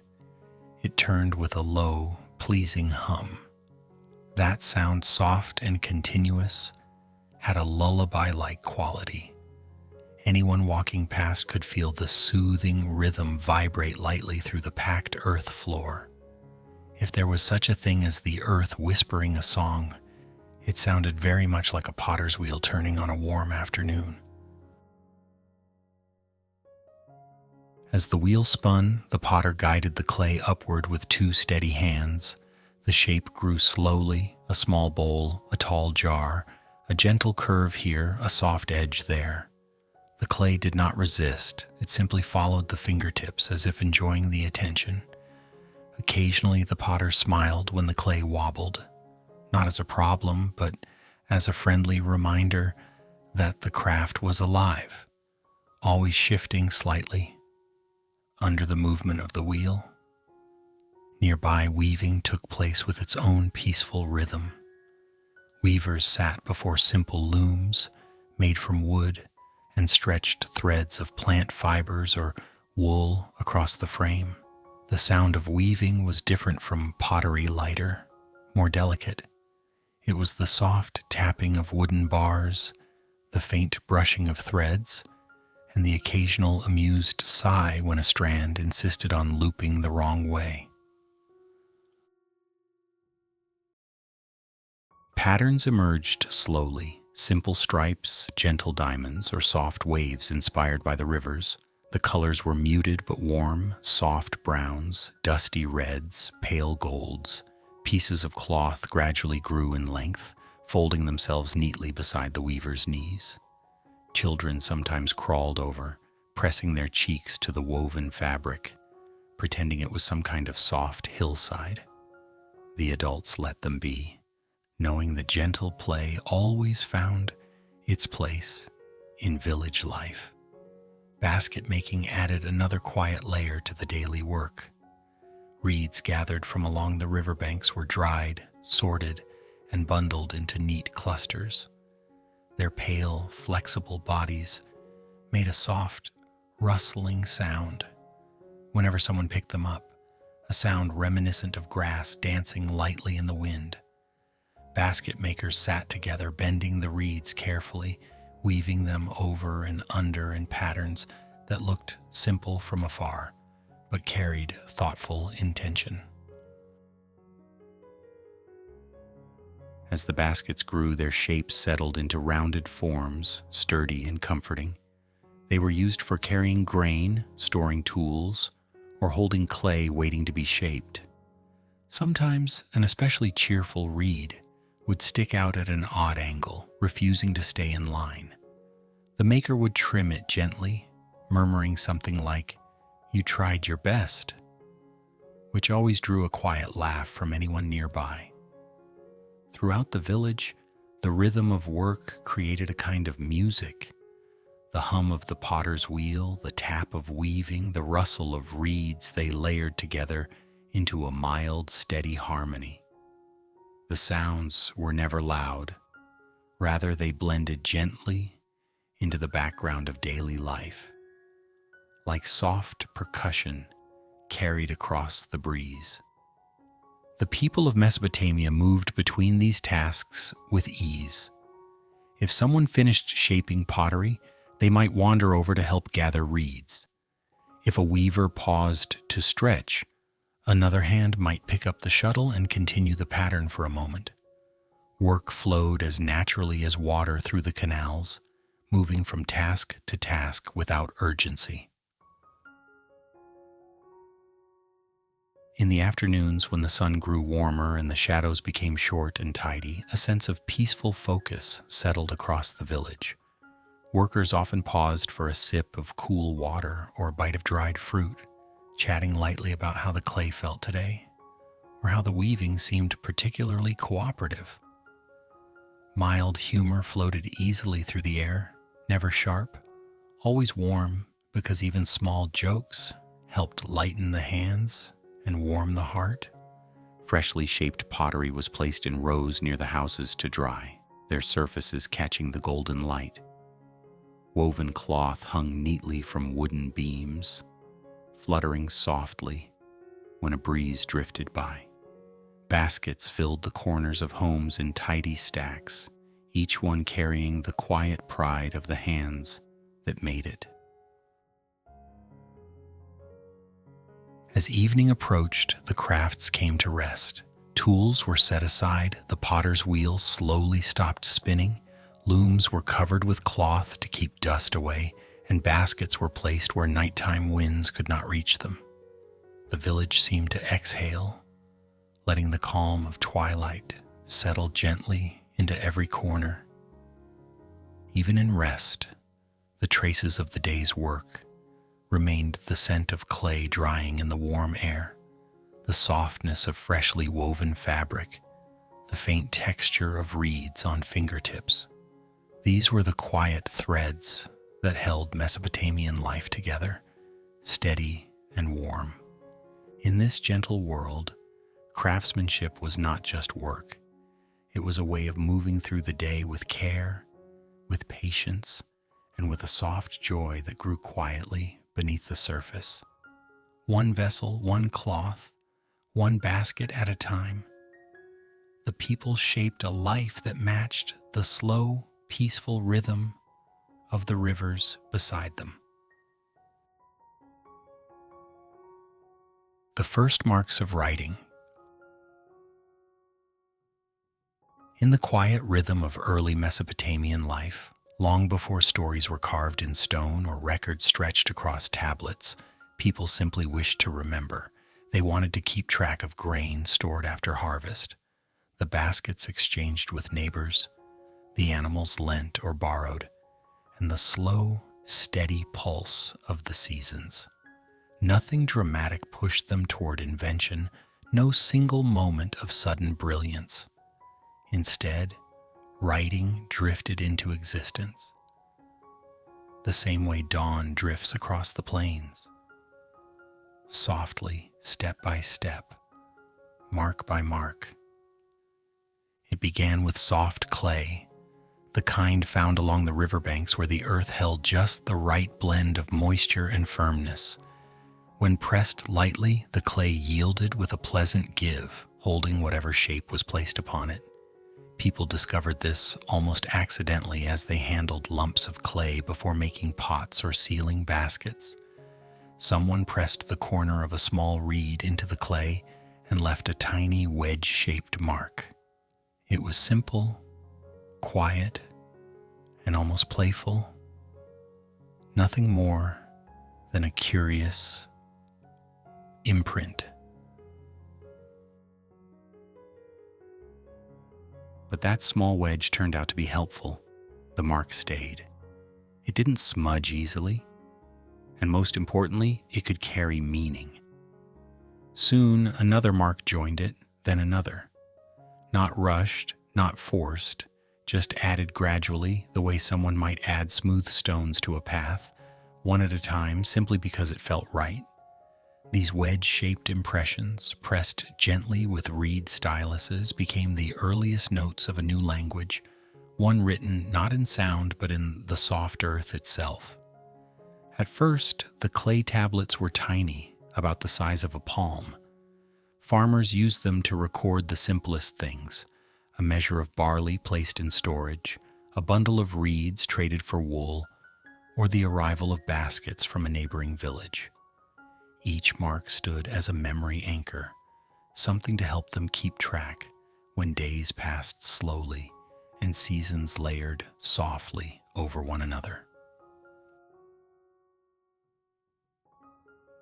[SPEAKER 1] it turned with a low, pleasing hum. That sound, soft and continuous, had a lullaby-like quality. Anyone walking past could feel the soothing rhythm vibrate lightly through the packed earth floor. If there was such a thing as the earth whispering a song, it sounded very much like a potter's wheel turning on a warm afternoon. As the wheel spun, the potter guided the clay upward with two steady hands. The shape grew slowly, a small bowl, a tall jar, a gentle curve here, a soft edge there. The clay did not resist, it simply followed the fingertips as if enjoying the attention. Occasionally the potter smiled when the clay wobbled, not as a problem, but as a friendly reminder that the craft was alive, always shifting slightly under the movement of the wheel. Nearby, weaving took place with its own peaceful rhythm. Weavers sat before simple looms made from wood and stretched threads of plant fibers or wool across the frame. The sound of weaving was different from pottery, lighter, more delicate. It was the soft tapping of wooden bars, the faint brushing of threads, and the occasional amused sigh when a strand insisted on looping the wrong way. Patterns emerged slowly, simple stripes, gentle diamonds, or soft waves inspired by the rivers. The colors were muted but warm, soft browns, dusty reds, pale golds. Pieces of cloth gradually grew in length, folding themselves neatly beside the weaver's knees. Children sometimes crawled over, pressing their cheeks to the woven fabric, pretending it was some kind of soft hillside. The adults let them be, knowing that gentle play always found its place in village life. Basket making added another quiet layer to the daily work. Reeds gathered from along the riverbanks were dried, sorted, and bundled into neat clusters. Their pale, flexible bodies made a soft, rustling sound whenever someone picked them up, a sound reminiscent of grass dancing lightly in the wind. Basket makers sat together, bending the reeds carefully, weaving them over and under in patterns that looked simple from afar, but carried thoughtful intention. As the baskets grew, their shapes settled into rounded forms, sturdy and comforting. They were used for carrying grain, storing tools, or holding clay waiting to be shaped. Sometimes an especially cheerful reed would stick out at an odd angle, refusing to stay in line. The maker would trim it gently, murmuring something like, "You tried your best," which always drew a quiet laugh from anyone nearby. Throughout the village, the rhythm of work created a kind of music. The hum of the potter's wheel, the tap of weaving, the rustle of reeds, they layered together into a mild, steady harmony. The sounds were never loud. Rather, they blended gently into the background of daily life, like soft percussion carried across the breeze. The people of Mesopotamia moved between these tasks with ease. If someone finished shaping pottery, they might wander over to help gather reeds. If a weaver paused to stretch, another hand might pick up the shuttle and continue the pattern for a moment. Work flowed as naturally as water through the canals, moving from task to task without urgency. In the afternoons, when the sun grew warmer and the shadows became short and tidy, a sense of peaceful focus settled across the village. Workers often paused for a sip of cool water or a bite of dried fruit, chatting lightly about how the clay felt today, or how the weaving seemed particularly cooperative. Mild humor floated easily through the air, never sharp, always warm, because even small jokes helped lighten the hands and warm the heart.
[SPEAKER 2] Freshly shaped pottery was placed in rows near the houses to dry, their surfaces catching the golden light. Woven cloth hung neatly from wooden beams, fluttering softly when a breeze drifted by. Baskets filled the corners of homes in tidy stacks, each one carrying the quiet pride of the hands that made it.
[SPEAKER 1] As evening approached, the crafts came to rest. Tools were set aside, the potter's wheel slowly stopped spinning, looms were covered with cloth to keep dust away, and baskets were placed where nighttime winds could not reach them. The village seemed to exhale, letting the calm of twilight settle gently into every corner. Even in rest, the traces of the day's work remained: the scent of clay drying in the warm air, the softness of freshly woven fabric, the faint texture of reeds on fingertips. These were the quiet threads that held Mesopotamian life together, steady and warm. In this gentle world, craftsmanship was not just work. It was a way of moving through the day with care, with patience, and with a soft joy that grew quietly beneath the surface. One vessel, one cloth, one basket at a time, the people shaped a life that matched the slow, peaceful rhythm of the rivers beside them. The first marks of writing. In the quiet rhythm of early Mesopotamian life, long before stories were carved in stone or records stretched across tablets, people simply wished to remember. They wanted to keep track of grain stored after harvest, the baskets exchanged with neighbors, the animals lent or borrowed, and the slow, steady pulse of the seasons. Nothing dramatic pushed them toward invention, no single moment of sudden brilliance. Instead, writing drifted into existence, the same way dawn drifts across the plains. Softly, step by step, mark by mark. It began with soft clay, the kind found along the riverbanks where the earth held just the right blend of moisture and firmness. When pressed lightly, the clay yielded with a pleasant give, holding whatever shape was placed upon it. People discovered this almost accidentally as they handled lumps of clay before making pots or sealing baskets. Someone pressed the corner of a small reed into the clay and left a tiny wedge-shaped mark. It was simple, quiet, and almost playful. Nothing more than a curious imprint. But that small wedge turned out to be helpful. The mark stayed. It didn't smudge easily, and most importantly, it could carry meaning. Soon, another mark joined it, then another. Not rushed, not forced, just added gradually, the way someone might add smooth stones to a path, one at a time, simply because it felt right. These wedge-shaped impressions, pressed gently with reed styluses, became the earliest notes of a new language, one written not in sound but in the soft earth itself. At first, the clay tablets were tiny, about the size of a palm. Farmers used them to record the simplest things: a measure of barley placed in storage, a bundle of reeds traded for wool, or the arrival of baskets from a neighboring village. Each mark stood as a memory anchor, something to help them keep track when days passed slowly and seasons layered softly over one another.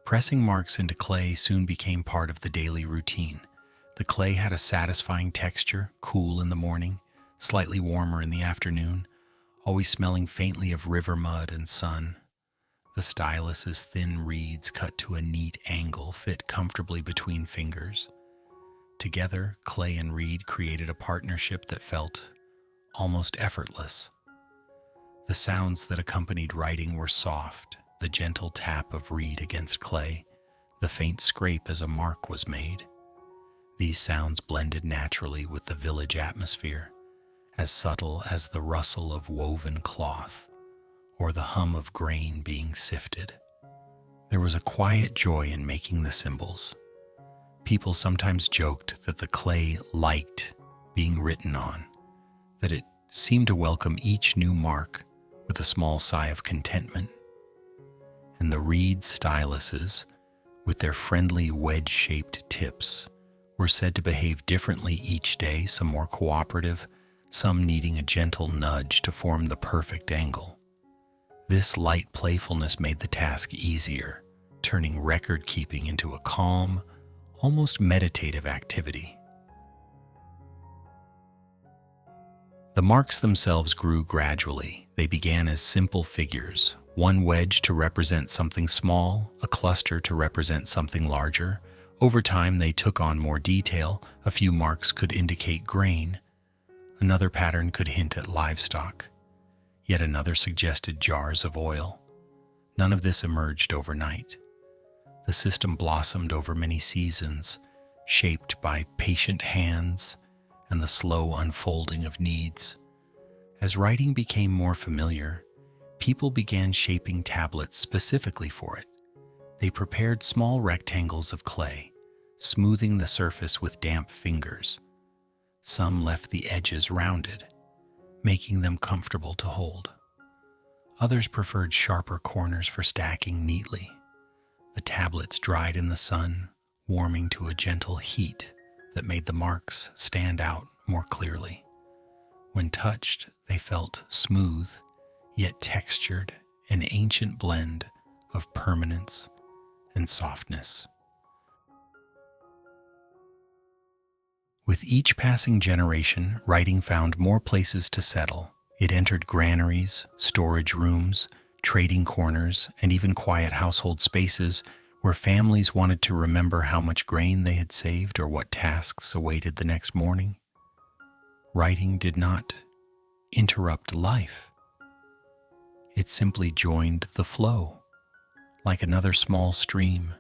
[SPEAKER 1] Pressing marks into clay soon became part of the daily routine. The clay had a satisfying texture, cool in the morning, slightly warmer in the afternoon, always smelling faintly of river mud and sun. The stylus's thin reeds cut to a neat angle fit comfortably between fingers. Together, clay and reed created a partnership that felt almost effortless. The sounds that accompanied writing were soft, the gentle tap of reed against clay, the faint scrape as a mark was made. These sounds blended naturally with the village atmosphere, as subtle as the rustle of woven cloth or the hum of grain being sifted. There was a quiet joy in making the symbols. People sometimes joked that the clay liked being written on, that it seemed to welcome each new mark with a small sigh of contentment. And the reed styluses, with their friendly wedge-shaped tips, were said to behave differently each day, some more cooperative, some needing a gentle nudge to form the perfect angle. This light playfulness made the task easier, turning record-keeping into a calm, almost meditative activity. The marks themselves grew gradually. They began as simple figures, one wedge to represent something small, a cluster to represent something larger. Over time, they took on more detail. A few marks could indicate grain. Another pattern could hint at livestock. Yet another suggested jars of oil. None of this emerged overnight. The system blossomed over many seasons, shaped by patient hands and the slow unfolding of needs. As writing became more familiar, people began shaping tablets specifically for it. They prepared small rectangles of clay, smoothing the surface with damp fingers. Some left the edges rounded, making them comfortable to hold. Others preferred sharper corners for stacking neatly. The tablets dried in the sun, warming to a gentle heat that made the marks stand out more clearly. When touched, they felt smooth, yet textured, an ancient blend of permanence and softness. With each passing generation, writing found more places to settle. It entered granaries, storage rooms, trading corners, and even quiet household spaces where families wanted to remember how much grain they had saved or what tasks awaited the next morning. Writing did not interrupt life. It simply joined the flow, like another small stream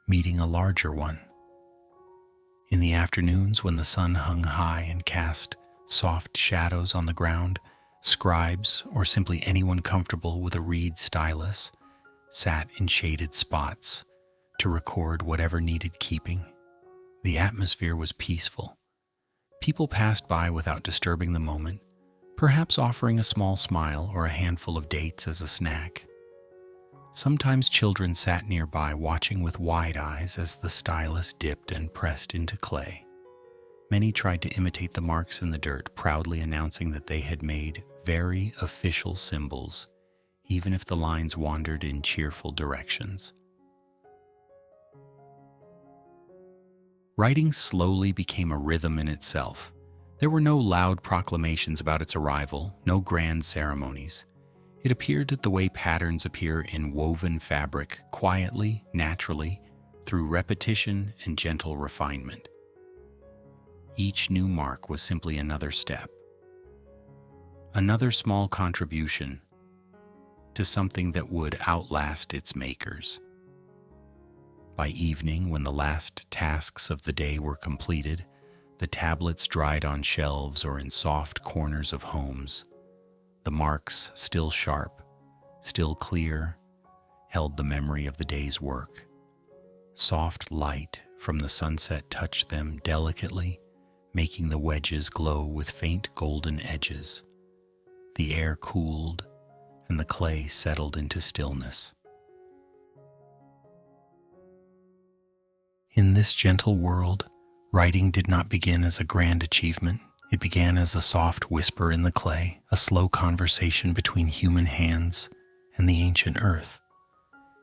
[SPEAKER 1] meeting a larger one. In the afternoons, when the sun hung high and cast soft shadows on the ground, scribes, or simply anyone comfortable with a reed stylus, sat in shaded spots to record whatever needed keeping. The atmosphere was peaceful. People passed by without disturbing the moment, perhaps offering a small smile or a handful of dates as a snack. Sometimes children sat nearby watching with wide eyes as the stylus dipped and pressed into clay. Many tried to imitate the marks in the dirt, proudly announcing that they had made very official symbols, even if the lines wandered in cheerful directions. Writing slowly became a rhythm in itself. There were no loud proclamations about its arrival, no grand ceremonies. It appeared the way patterns appear in woven fabric, quietly, naturally, through repetition and gentle refinement. Each new mark was simply another step, another small contribution to something that would outlast its makers. By evening, when the last tasks of the day were completed, the tablets dried on shelves or in soft corners of homes. The marks, still sharp, still clear, held the memory of the day's work. Soft light from the sunset touched them delicately, making the wedges glow with faint golden edges. The air cooled, and the clay settled into stillness. In this gentle world, writing did not begin as a grand achievement. It began as a soft whisper in the clay, a slow conversation between human hands and the ancient earth.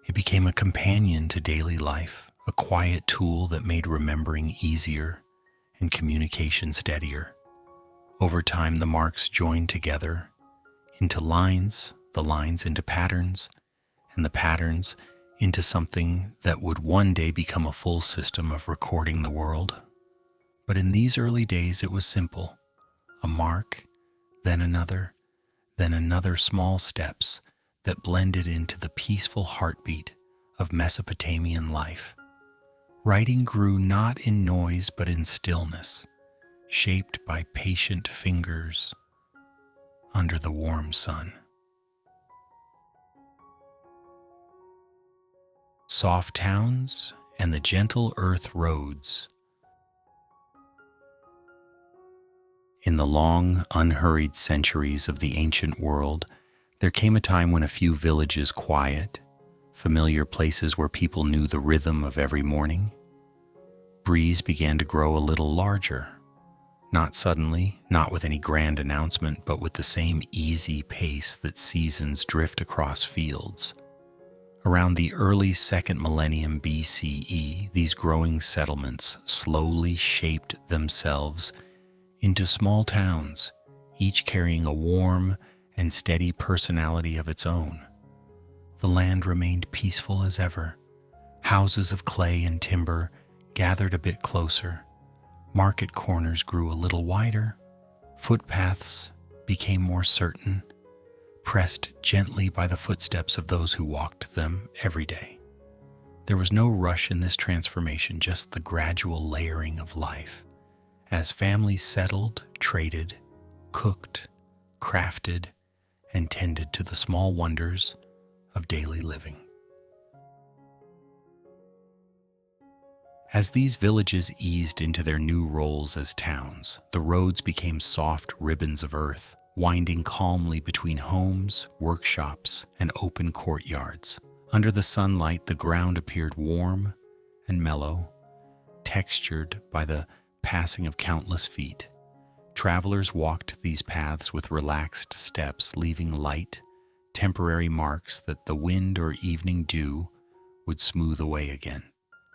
[SPEAKER 1] It became a companion to daily life, a quiet tool that made remembering easier and communication steadier. Over time, the marks joined together into lines, the lines into patterns, and the patterns into something that would one day become a full system of recording the world. But in these early days, it was simple. A mark, then another small steps that blended into the peaceful heartbeat of Mesopotamian life. Writing grew not in noise but in stillness, shaped by patient fingers under the warm sun. Soft towns and the gentle earth roads. In the long, unhurried centuries of the ancient world, there came a time when a few villages, quiet, familiar places where people knew the rhythm of every morning. Breeze began to grow a little larger, not suddenly, not with any grand announcement, but with the same easy pace that seasons drift across fields. Around the early 2nd millennium BCE, these growing settlements slowly shaped themselves into small towns, each carrying a warm and steady personality of its own. The land remained peaceful as ever. Houses of clay and timber gathered a bit closer. Market corners grew a little wider. Footpaths became more certain, pressed gently by the footsteps of those who walked them every day. There was no rush in this transformation, just the gradual layering of life. As families settled, traded, cooked, crafted, and tended to the small wonders of daily living. As these villages eased into their new roles as towns, the roads became soft ribbons of earth, winding calmly between homes, workshops, and open courtyards. Under the sunlight, the ground appeared warm and mellow, textured by the passing of countless feet. Travelers walked these paths with relaxed steps, leaving light, temporary marks that the wind or evening dew would smooth away again.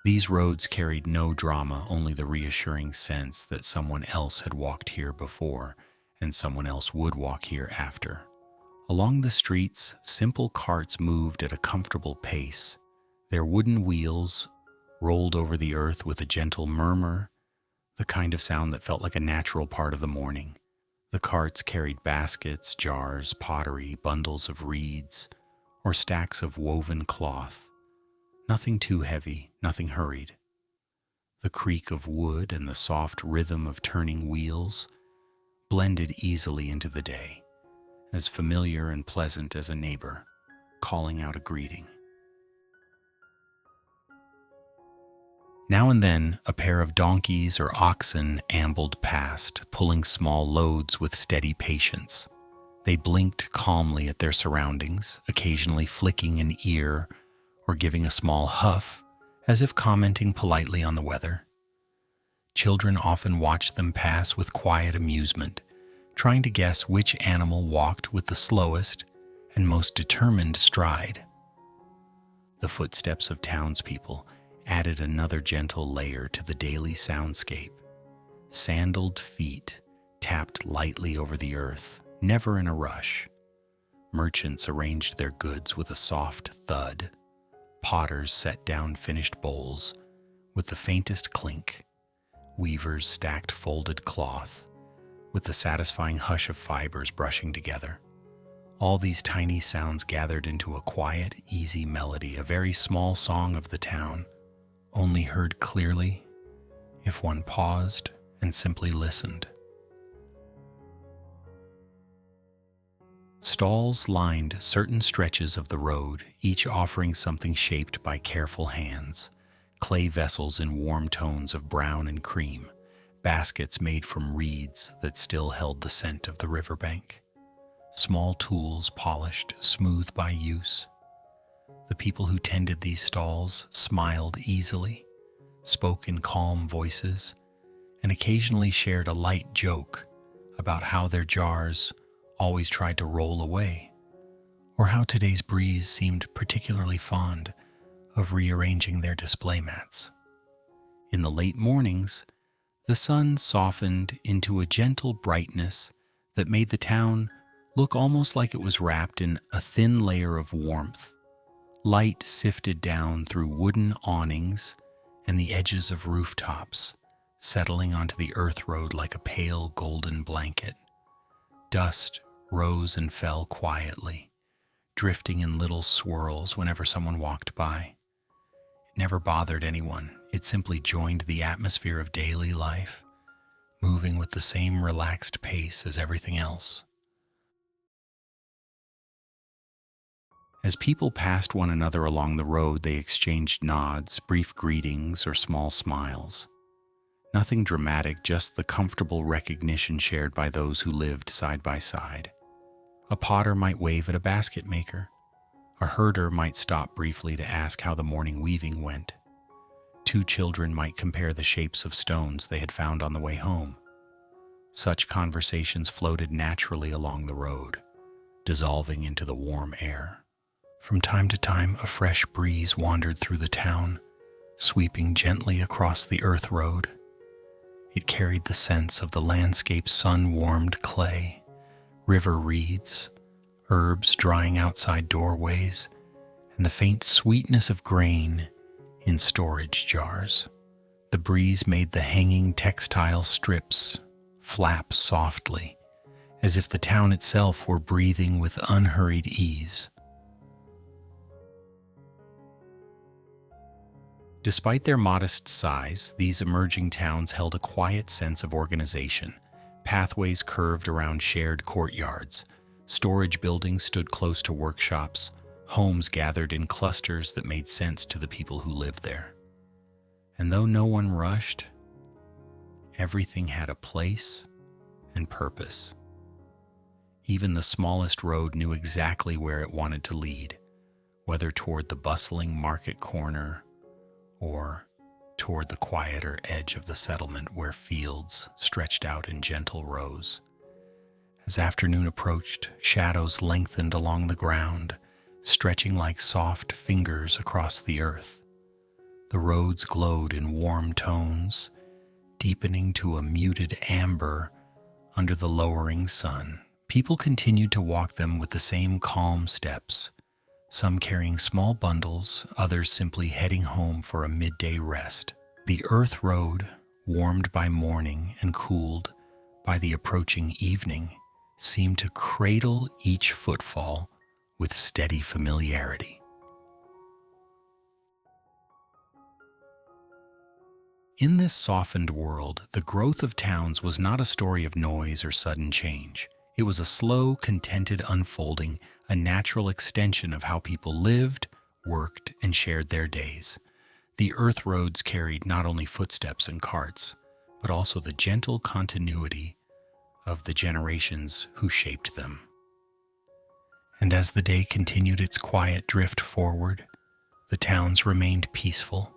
[SPEAKER 1] These roads carried no drama, only the reassuring sense that someone else had walked here before and someone else would walk here after. Along the streets, simple carts moved at a comfortable pace. Their wooden wheels rolled over the earth with a gentle murmur, the kind of sound that felt like a natural part of the morning. The carts carried baskets, jars, pottery, bundles of reeds, or stacks of woven cloth. Nothing too heavy, nothing hurried. The creak of wood and the soft rhythm of turning wheels blended easily into the day, as familiar and pleasant as a neighbor calling out a greeting. Now and then, a pair of donkeys or oxen ambled past, pulling small loads with steady patience. They blinked calmly at their surroundings, occasionally flicking an ear or giving a small huff, as if commenting politely on the weather. Children often watched them pass with quiet amusement, trying to guess which animal walked with the slowest and most determined stride. The footsteps of townspeople added another gentle layer to the daily soundscape. Sandaled feet tapped lightly over the earth, never in a rush. Merchants arranged their goods with a soft thud. Potters set down finished bowls with the faintest clink. Weavers stacked folded cloth with the satisfying hush of fibers brushing together. All these tiny sounds gathered into a quiet, easy melody, a very small song of the town, only heard clearly if one paused and simply listened. Stalls lined certain stretches of the road, each offering something shaped by careful hands. Clay vessels in warm tones of brown and cream, baskets made from reeds that still held the scent of the riverbank, small tools polished smooth by use. The people who tended these stalls smiled easily, spoke in calm voices, and occasionally shared a light joke about how their jars always tried to roll away, or how today's breeze seemed particularly fond of rearranging their display mats. In the late mornings, the sun softened into a gentle brightness that made the town look almost like it was wrapped in a thin layer of warmth. Light sifted down through wooden awnings and the edges of rooftops, settling onto the earth road like a pale golden blanket. Dust rose and fell quietly, drifting in little swirls whenever someone walked by. It never bothered anyone. It simply joined the atmosphere of daily life, moving with the same relaxed pace as everything else. As people passed one another along the road, they exchanged nods, brief greetings, or small smiles. Nothing dramatic, just the comfortable recognition shared by those who lived side by side. A potter might wave at a basket maker. A herder might stop briefly to ask how the morning weaving went. Two children might compare the shapes of stones they had found on the way home. Such conversations floated naturally along the road, dissolving into the warm air. From time to time, a fresh breeze wandered through the town, sweeping gently across the earth road. It carried the sense of the landscape's sun-warmed clay, river reeds, herbs drying outside doorways, and the faint sweetness of grain in storage jars. The breeze made the hanging textile strips flap softly, as if the town itself were breathing with unhurried ease. Despite their modest size, these emerging towns held a quiet sense of organization. Pathways curved around shared courtyards. Storage buildings stood close to workshops. Homes gathered in clusters that made sense to the people who lived there. And though no one rushed, everything had a place and purpose. Even the smallest road knew exactly where it wanted to lead, whether toward the bustling market corner or toward the quieter edge of the settlement where fields stretched out in gentle rows. As afternoon approached, shadows lengthened along the ground, stretching like soft fingers across the earth. The roads glowed in warm tones, deepening to a muted amber under the lowering sun. People continued to walk them with the same calm steps, some carrying small bundles, others simply heading home for a midday rest. The earth road, warmed by morning and cooled by the approaching evening, seemed to cradle each footfall with steady familiarity. In this softened world, the growth of towns was not a story of noise or sudden change. It was a slow, contented unfolding, a natural extension of how people lived, worked, and shared their days. The earth roads carried not only footsteps and carts, but also the gentle continuity of the generations who shaped them. And as the day continued its quiet drift forward, the towns remained peaceful,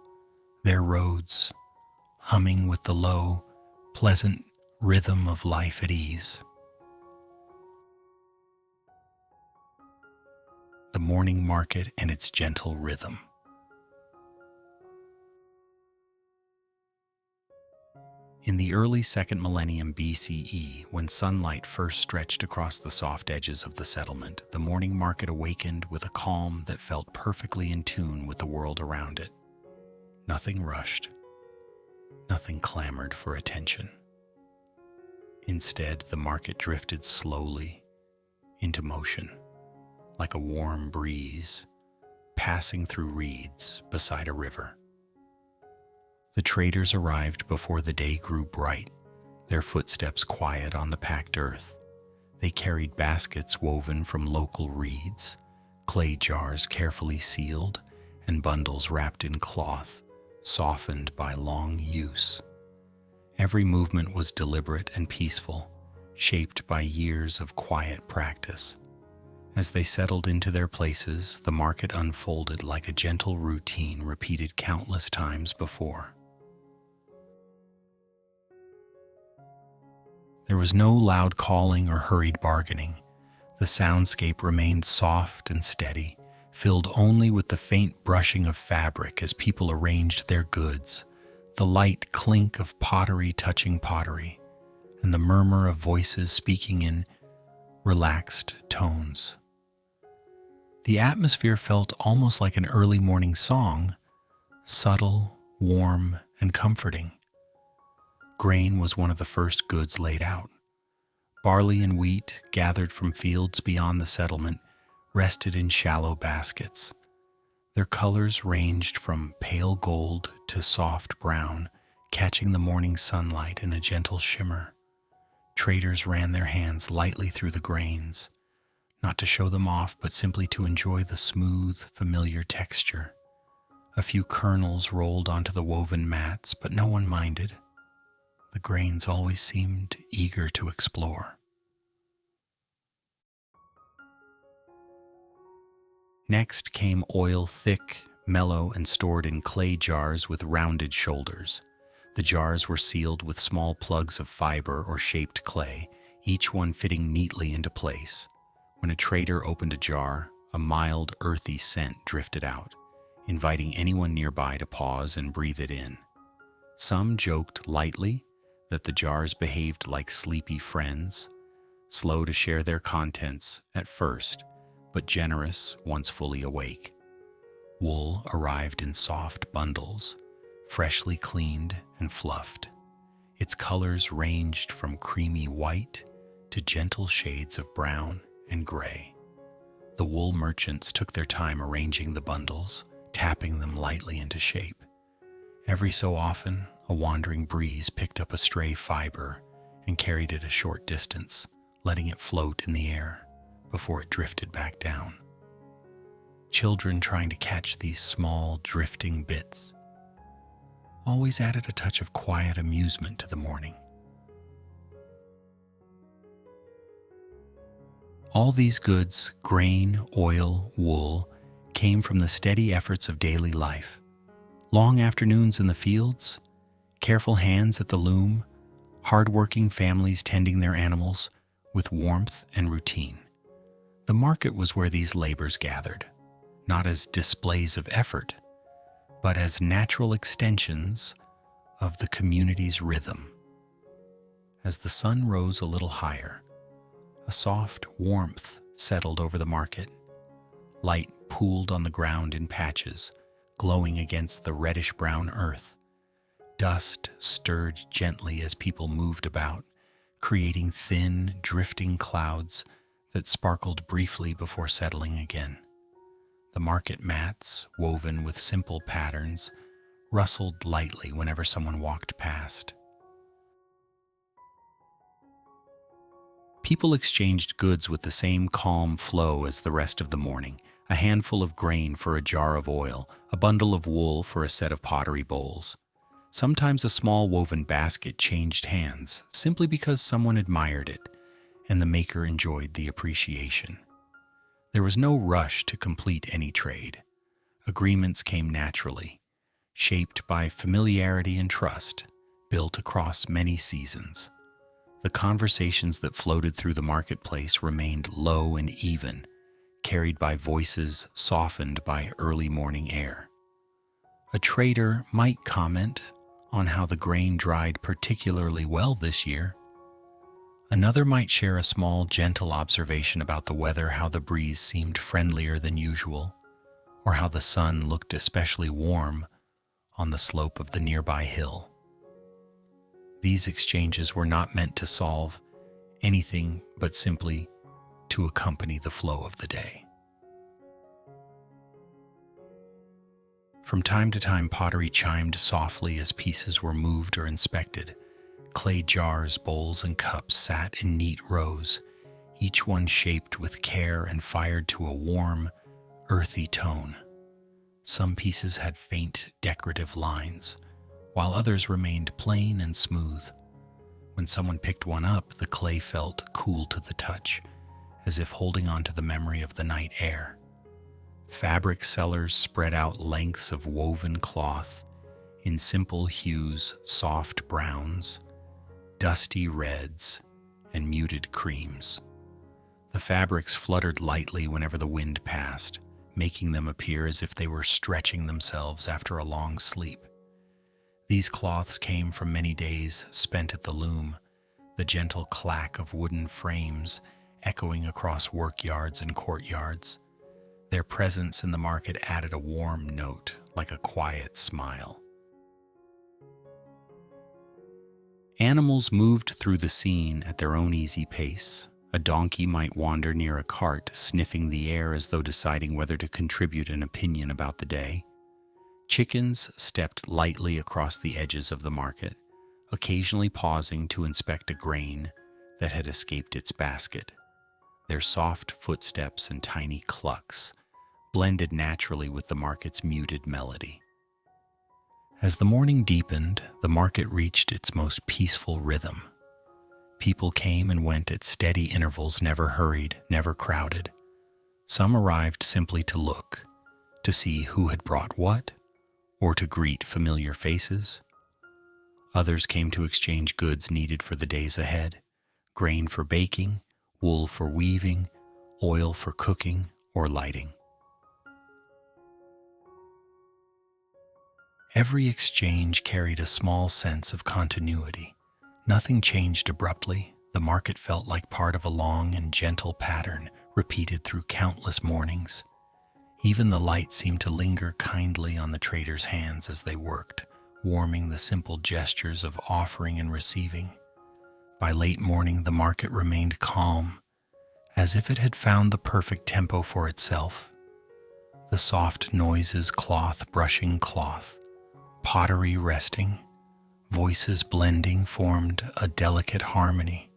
[SPEAKER 1] their roads humming with the low, pleasant rhythm of life at ease. The morning market and its gentle rhythm. In the early second millennium BCE, when sunlight first stretched across the soft edges of the settlement, the morning market awakened with a calm that felt perfectly in tune with the world around it. Nothing rushed, nothing clamored for attention. Instead, the market drifted slowly into motion, like a warm breeze passing through reeds beside a river. The traders arrived before the day grew bright, their footsteps quiet on the packed earth. They carried baskets woven from local reeds, clay jars carefully sealed, and bundles wrapped in cloth, softened by long use. Every movement was deliberate and peaceful, shaped by years of quiet practice. As they settled into their places, the market unfolded like a gentle routine repeated countless times before. There was no loud calling or hurried bargaining. The soundscape remained soft and steady, filled only with the faint brushing of fabric as people arranged their goods, the light clink of pottery touching pottery, and the murmur of voices speaking in relaxed tones. The atmosphere felt almost like an early morning song, subtle, warm, and comforting. Grain was one of the first goods laid out. Barley and wheat, gathered from fields beyond the settlement, rested in shallow baskets. Their colors ranged from pale gold to soft brown, catching the morning sunlight in a gentle shimmer. Traders ran their hands lightly through the grains, not to show them off, but simply to enjoy the smooth, familiar texture. A few kernels rolled onto the woven mats, but no one minded. The grains always seemed eager to explore. Next came oil, thick, mellow, and stored in clay jars with rounded shoulders. The jars were sealed with small plugs of fiber or shaped clay, each one fitting neatly into place. When a trader opened a jar, a mild, earthy scent drifted out, inviting anyone nearby to pause and breathe it in. Some joked lightly that the jars behaved like sleepy friends, slow to share their contents at first, but generous once fully awake. Wool arrived in soft bundles, freshly cleaned and fluffed. Its colors ranged from creamy white to gentle shades of brown and gray. The wool merchants took their time arranging the bundles, tapping them lightly into shape. Every so often, a wandering breeze picked up a stray fiber and carried it a short distance, letting it float in the air before it drifted back down. Children trying to catch these small, drifting bits always added a touch of quiet amusement to the morning. All these goods, grain, oil, wool, came from the steady efforts of daily life. Long afternoons in the fields, careful hands at the loom, hard-working families tending their animals with warmth and routine. The market was where these labors gathered, not as displays of effort, but as natural extensions of the community's rhythm. As the sun rose a little higher, a soft warmth settled over the market. Light pooled on the ground in patches, glowing against the reddish-brown earth. Dust stirred gently as people moved about, creating thin, drifting clouds that sparkled briefly before settling again. The market mats, woven with simple patterns, rustled lightly whenever someone walked past. People exchanged goods with the same calm flow as the rest of the morning, a handful of grain for a jar of oil, a bundle of wool for a set of pottery bowls. Sometimes a small woven basket changed hands simply because someone admired it and the maker enjoyed the appreciation. There was no rush to complete any trade. Agreements came naturally, shaped by familiarity and trust, built across many seasons. The conversations that floated through the marketplace remained low and even, carried by voices softened by early morning air. A trader might comment on how the grain dried particularly well this year. Another might share a small, gentle observation about the weather, how the breeze seemed friendlier than usual, or how the sun looked especially warm on the slope of the nearby hill. These exchanges were not meant to solve anything, but simply to accompany the flow of the day. From time to time, pottery chimed softly as pieces were moved or inspected. Clay jars, bowls, and cups sat in neat rows, each one shaped with care and fired to a warm, earthy tone. Some pieces had faint, decorative lines, while others remained plain and smooth. When someone picked one up, the clay felt cool to the touch, as if holding on to the memory of the night air. Fabric sellers spread out lengths of woven cloth in simple hues, soft browns, dusty reds, and muted creams. The fabrics fluttered lightly whenever the wind passed, making them appear as if they were stretching themselves after a long sleep. These cloths came from many days spent at the loom, the gentle clack of wooden frames echoing across workyards and courtyards. Their presence in the market added a warm note, like a quiet smile. Animals moved through the scene at their own easy pace,
[SPEAKER 2] A donkey might wander near a cart, sniffing the air as though deciding whether to contribute an opinion about the day. Chickens stepped lightly across the edges of the market, occasionally pausing to inspect a grain that had escaped its basket. Their soft footsteps and tiny clucks blended naturally with the market's muted melody. As the morning deepened, the market reached its most peaceful rhythm. People came and went at steady intervals, never hurried, never crowded. Some arrived simply to look, to see who had brought what, or to greet familiar faces. Others came to exchange goods needed for the days ahead: grain for baking, wool for weaving, oil for cooking or lighting. Every exchange carried a small sense of continuity. Nothing changed abruptly. The market felt like part of a long and gentle pattern repeated through countless mornings. Even the light seemed to linger kindly on the traders' hands as they worked, warming the simple gestures of offering and receiving. By late morning, the market remained calm, as if it had found the perfect tempo for itself. The soft noises, cloth brushing cloth, pottery resting, voices blending, formed a delicate harmony.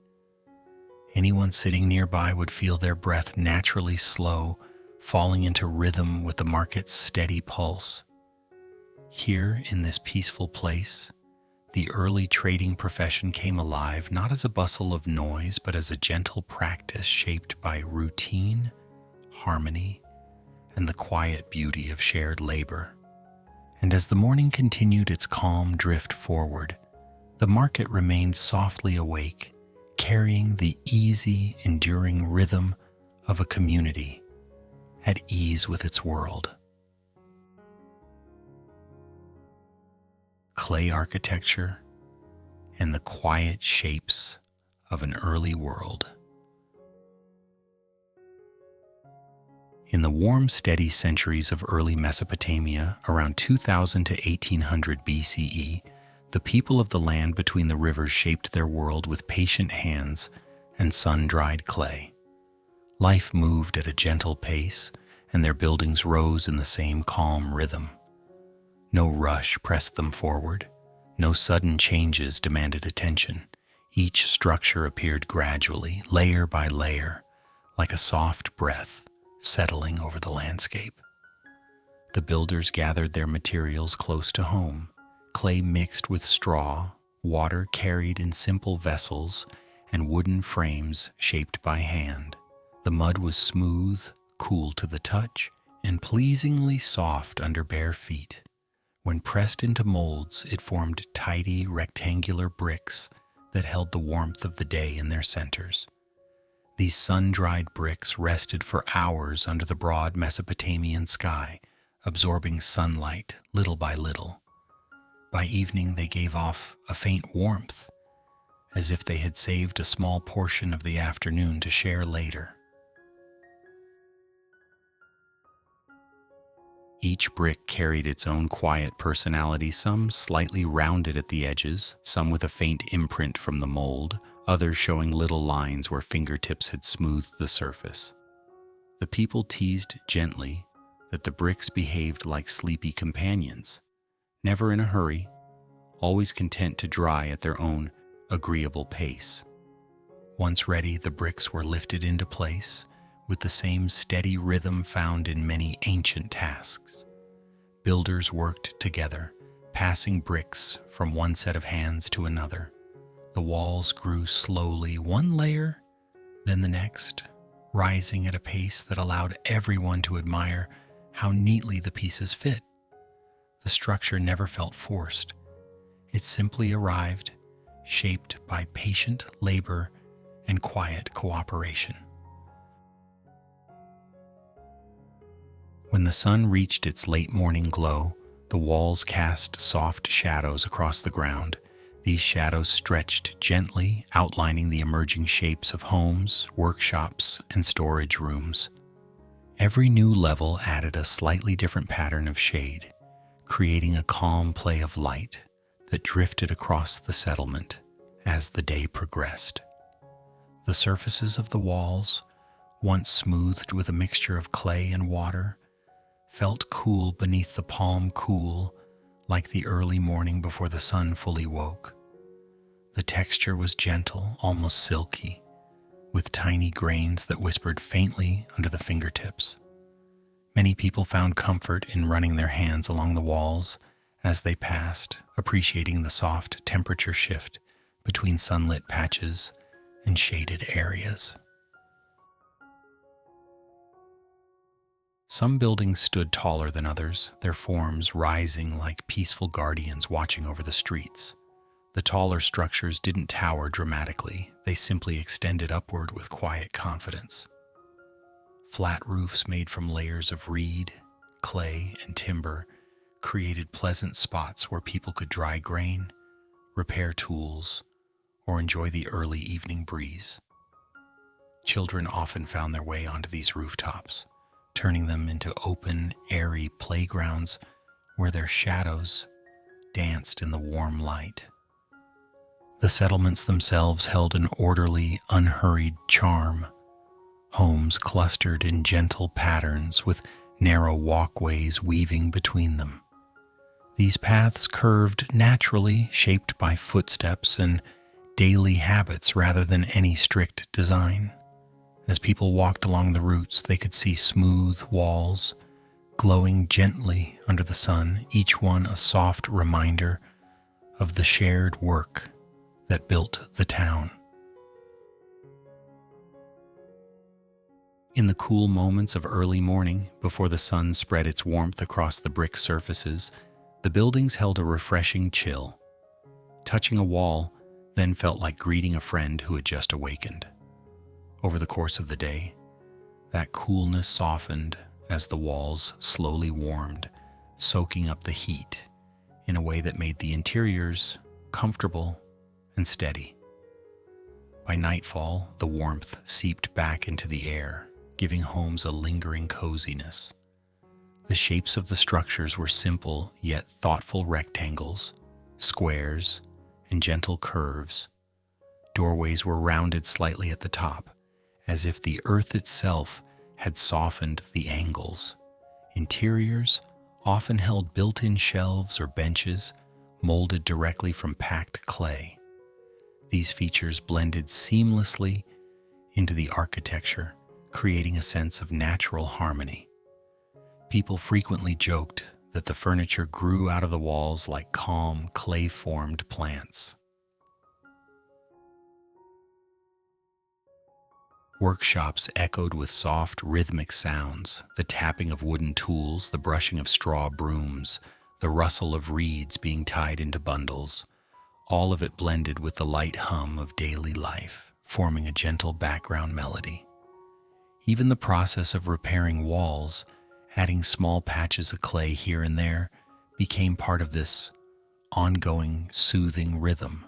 [SPEAKER 2] Anyone sitting nearby would feel their breath naturally slow, falling into rhythm with the market's steady pulse. Here, in this peaceful place, the early trading profession came alive, not as a bustle of noise, but as a gentle practice shaped by routine, harmony, and the quiet beauty of shared labor. And as the morning continued its calm drift forward, the market remained softly awake, carrying the easy, enduring rhythm of a community at ease with its world. Clay architecture and the quiet shapes of an early world. In the warm, steady centuries of early Mesopotamia, around 2000 to 1800 BCE, the people of the land between the rivers shaped their world with patient hands and sun-dried clay. Life moved at a gentle pace, and their buildings rose in the same calm rhythm. No rush pressed them forward. No sudden changes demanded attention. Each structure appeared gradually, layer by layer, like a soft breath settling over the landscape. The builders gathered their materials close to home: clay mixed with straw, water carried in simple vessels, and wooden frames shaped by hand. The mud was smooth, cool to the touch, and pleasingly soft under bare feet. When pressed into molds, it formed tidy, rectangular bricks that held the warmth of the day in their centers. These sun-dried bricks rested for hours under the broad Mesopotamian sky, absorbing sunlight little by little. By evening, they gave off a faint warmth, as if they had saved a small portion of the afternoon to share later. Each brick carried its own quiet personality, some slightly rounded at the edges, some with a faint imprint from the mold, others showing little lines where fingertips had smoothed the surface. The people teased gently that the bricks behaved like sleepy companions, never in a hurry, always content to dry at their own agreeable pace. Once ready, the bricks were lifted into place with the same steady rhythm found in many ancient tasks. Builders worked together, passing bricks from one set of hands to another. The walls grew slowly, one layer, then the next, rising at a pace that allowed everyone to admire how neatly the pieces fit. The structure never felt forced. It simply arrived, shaped by patient labor and quiet cooperation. When the sun reached its late morning glow, the walls cast soft shadows across the ground. These shadows stretched gently, outlining the emerging shapes of homes, workshops, and storage rooms. Every new level added a slightly different pattern of shade, creating a calm play of light that drifted across the settlement as the day progressed.
[SPEAKER 1] The surfaces of the walls, once smoothed with a mixture of clay and water, felt cool beneath the palm cool, like the early morning before the sun fully woke. The texture was gentle, almost silky, with tiny grains that whispered faintly under the fingertips. Many people found comfort in running their hands along the walls as they passed, appreciating the soft temperature shift between sunlit patches and shaded areas. Some buildings stood taller than others, their forms rising like peaceful guardians watching over the streets. The taller structures didn't tower dramatically, they simply extended upward with quiet confidence. Flat roofs made from layers of reed, clay, and timber created pleasant spots where people could dry grain, repair tools, or enjoy the early evening breeze. Children often found their way onto these rooftops, turning them into open, airy playgrounds where their shadows danced in the warm light. The settlements themselves held an orderly, unhurried charm. Homes clustered in gentle patterns with narrow walkways weaving between them. These paths curved naturally, shaped by footsteps and daily habits rather than any strict design. As people walked along the routes, they could see smooth walls, glowing gently under the sun, each one a soft reminder of the shared work that built the town. In the cool moments of early morning, before the sun spread its warmth across the brick surfaces, the buildings held a refreshing chill. Touching a wall then felt like greeting a friend who had just awakened. Over the course of the day, that coolness softened as the walls slowly warmed, soaking up the heat in a way that made the interiors comfortable and steady. By nightfall, the warmth seeped back into the air, giving homes a lingering coziness. The shapes of the structures were simple yet thoughtful rectangles, squares, and gentle curves. Doorways were rounded slightly at the top, as if the earth itself had softened the angles. Interiors often held built-in shelves or benches molded directly from packed clay. These features blended seamlessly into the architecture, creating a sense of natural harmony. People frequently joked that the furniture grew out of the walls like calm, clay-formed plants. Workshops echoed with soft, rhythmic sounds, the tapping of wooden tools, the brushing of straw brooms, the rustle of reeds being tied into bundles. All of it blended with the light hum of daily life, forming a gentle background melody. Even the process of repairing walls, adding small patches of clay here and there, became part of this ongoing, soothing rhythm.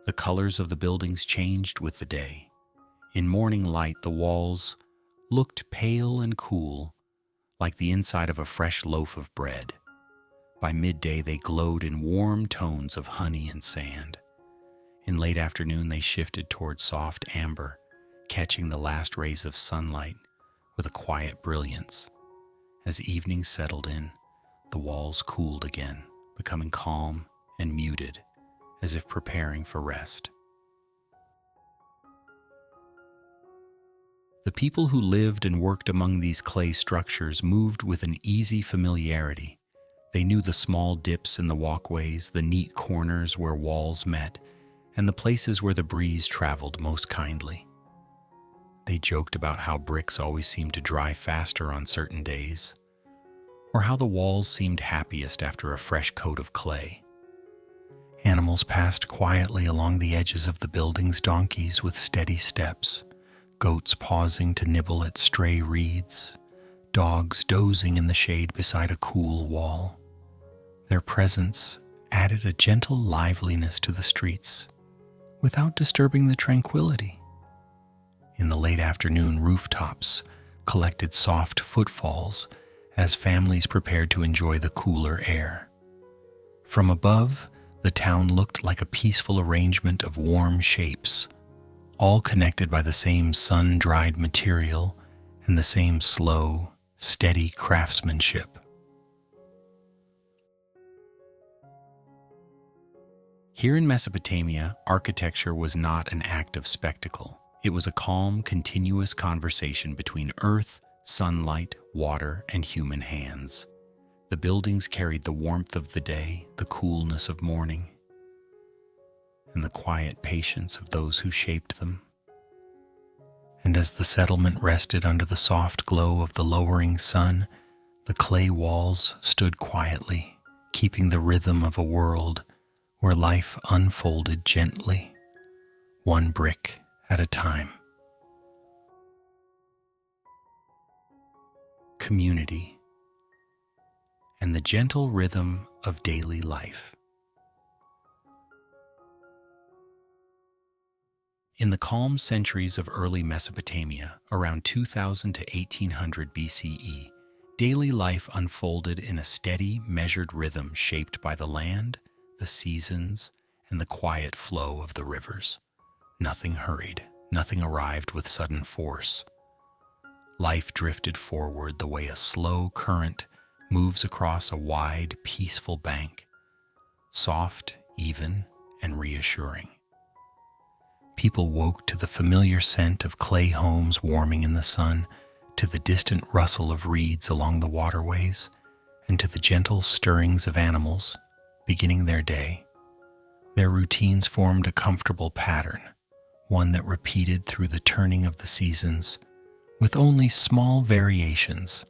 [SPEAKER 1] The colors of the buildings changed with the day. In morning light, the walls looked pale and cool, like the inside of a fresh loaf of bread. By midday, they glowed in warm tones of honey and sand. In late afternoon, they shifted toward soft amber, catching the last rays of sunlight with a quiet brilliance. As evening settled in, the walls cooled again, becoming calm and muted, as if preparing for rest. The people who lived and worked among these clay structures moved with an easy familiarity. They knew the small dips in the walkways, the neat corners where walls met, and the places where the breeze traveled most kindly. They joked about how bricks always seemed to dry faster on certain days, or how the walls seemed happiest after a fresh coat of clay. Animals passed quietly along the edges of the building's donkeys with steady steps, goats pausing to nibble at stray reeds, dogs dozing in the shade beside a cool wall. Their presence added a gentle liveliness to the streets, without disturbing the tranquility. In the late afternoon, rooftops collected soft footfalls as families prepared to enjoy the cooler air. From above, the town looked like a peaceful arrangement of warm shapes, all connected by the same sun-dried material and the same slow, steady craftsmanship. Here in Mesopotamia, architecture was not an act of spectacle. It was a calm, continuous conversation between earth, sunlight, water, and human hands. The buildings carried the warmth of the day, the coolness of morning, and the quiet patience of those who shaped them. And as the settlement rested under the soft glow of the lowering sun, the clay walls stood quietly, keeping the rhythm of a world where life unfolded gently, one brick at a time. Community and the gentle rhythm of daily life. In the calm centuries of early Mesopotamia, around 2000 to 1800 BCE, daily life unfolded in a steady, measured rhythm shaped by the land, the seasons, and the quiet flow of the rivers. Nothing hurried, nothing arrived with sudden force. Life drifted forward the way a slow current moves across a wide, peaceful bank, soft, even, and reassuring. People woke to the familiar scent of clay homes warming in the sun, to the distant rustle of reeds along the waterways, and to the gentle stirrings of animals beginning their day. Their routines formed a comfortable pattern, one that repeated through the turning of the seasons, with only small variations,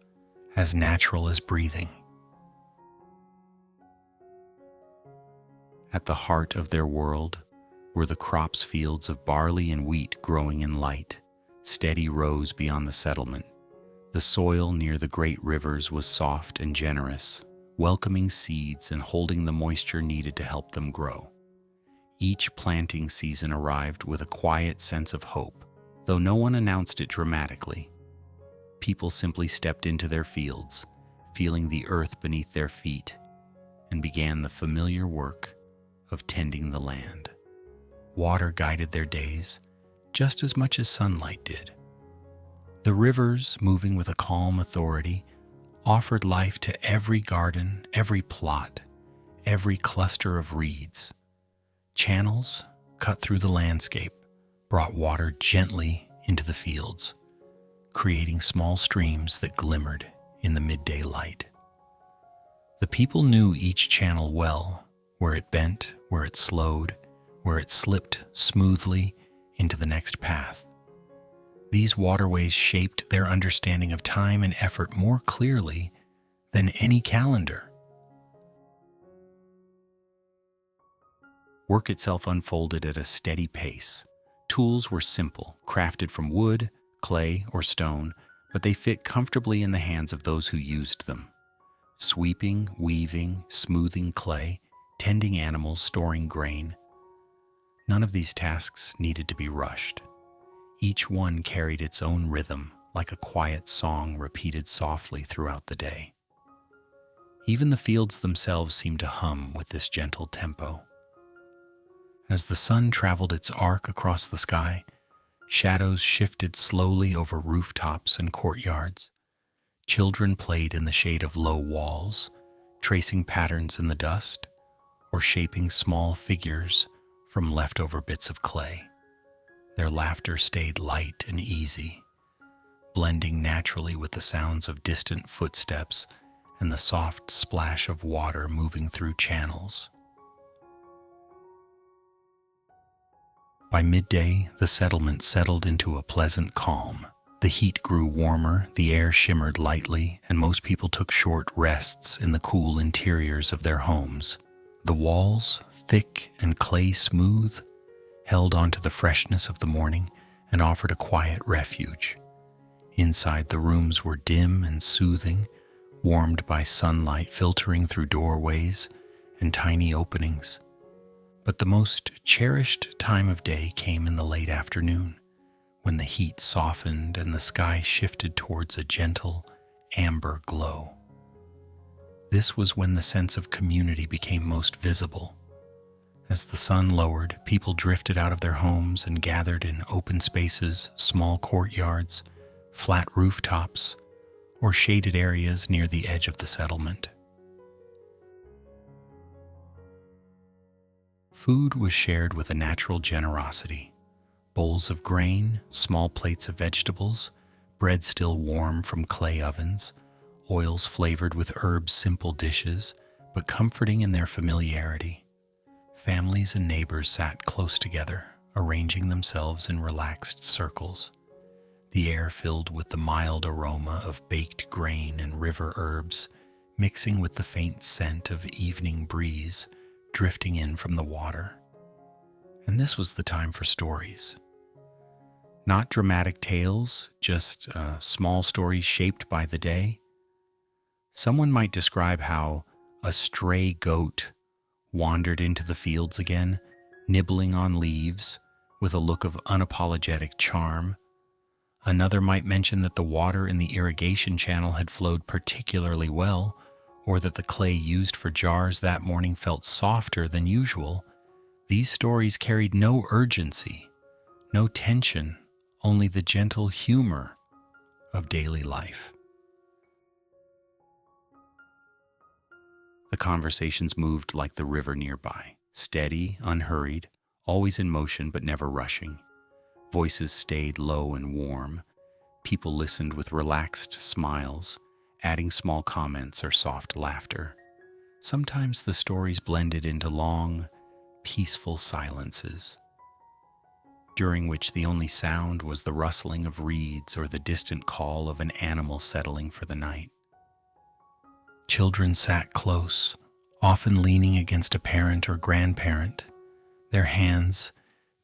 [SPEAKER 1] as natural as breathing. At the heart of their world were the crops fields of barley and wheat growing in light, steady rows beyond the settlement. The soil near the great rivers was soft and generous, welcoming seeds and holding the moisture needed to help them grow. Each planting season arrived with a quiet sense of hope, though no one announced it dramatically. People simply stepped into their fields, feeling the earth beneath their feet, and began the familiar work of tending the land. Water guided their days just as much as sunlight did. The rivers, moving with a calm authority, offered life to every garden, every plot, every cluster of reeds. Channels, cut through the landscape, brought water gently into the fields, creating small streams that glimmered in the midday light. The people knew each channel well, where it bent, where it slowed, where it slipped smoothly into the next path. These waterways shaped their understanding of time and effort more clearly than any calendar. Work itself unfolded at a steady pace. Tools were simple, crafted from wood, clay, or stone, but they fit comfortably in the hands of those who used them. Sweeping, weaving, smoothing clay, tending animals, storing grain. None of these tasks needed to be rushed. Each one carried its own rhythm, like a quiet song repeated softly throughout the day. Even the fields themselves seemed to hum with this gentle tempo. As the sun traveled its arc across the sky, shadows shifted slowly over rooftops and courtyards. Children played in the shade of low walls, tracing patterns in the dust, or shaping small figures from leftover bits of clay. Their laughter stayed light and easy, blending naturally with the sounds of distant footsteps and the soft splash of water moving through channels. By midday, the settlement settled into a pleasant calm. The heat grew warmer, the air shimmered lightly, and most people took short rests in the cool interiors of their homes. The walls, thick and clay smooth, held onto the freshness of the morning and offered a quiet refuge. Inside, the rooms were dim and soothing, warmed by sunlight filtering through doorways and tiny openings. But the most cherished time of day came in the late afternoon, when the heat softened and the sky shifted towards a gentle, amber glow. This was when the sense of community became most visible. As the sun lowered, people drifted out of their homes and gathered in open spaces, small courtyards, flat rooftops, or shaded areas near the edge of the settlement. Food was shared with a natural generosity. Bowls of grain, small plates of vegetables, bread still warm from clay ovens, oils flavored with herbs, simple dishes, but comforting in their familiarity. Families and neighbors sat close together, arranging themselves in relaxed circles. The air filled with the mild aroma of baked grain and river herbs, mixing with the faint scent of evening breeze drifting in from the water. And this was the time for stories. Not dramatic tales, just small stories shaped by the day. Someone might describe how a stray goat wandered into the fields again, nibbling on leaves with a look of unapologetic charm. Another might mention that the water in the irrigation channel had flowed particularly well, or that the clay used for jars that morning felt softer than usual. These stories carried no urgency, no tension, only the gentle humor of daily life. The conversations moved like the river nearby, steady, unhurried, always in motion but never rushing. Voices stayed low and warm. People listened with relaxed smiles, adding small comments or soft laughter. Sometimes the stories blended into long, peaceful silences, during which the only sound was the rustling of reeds or the distant call of an animal settling for the night. Children sat close, often leaning against a parent or grandparent, their hands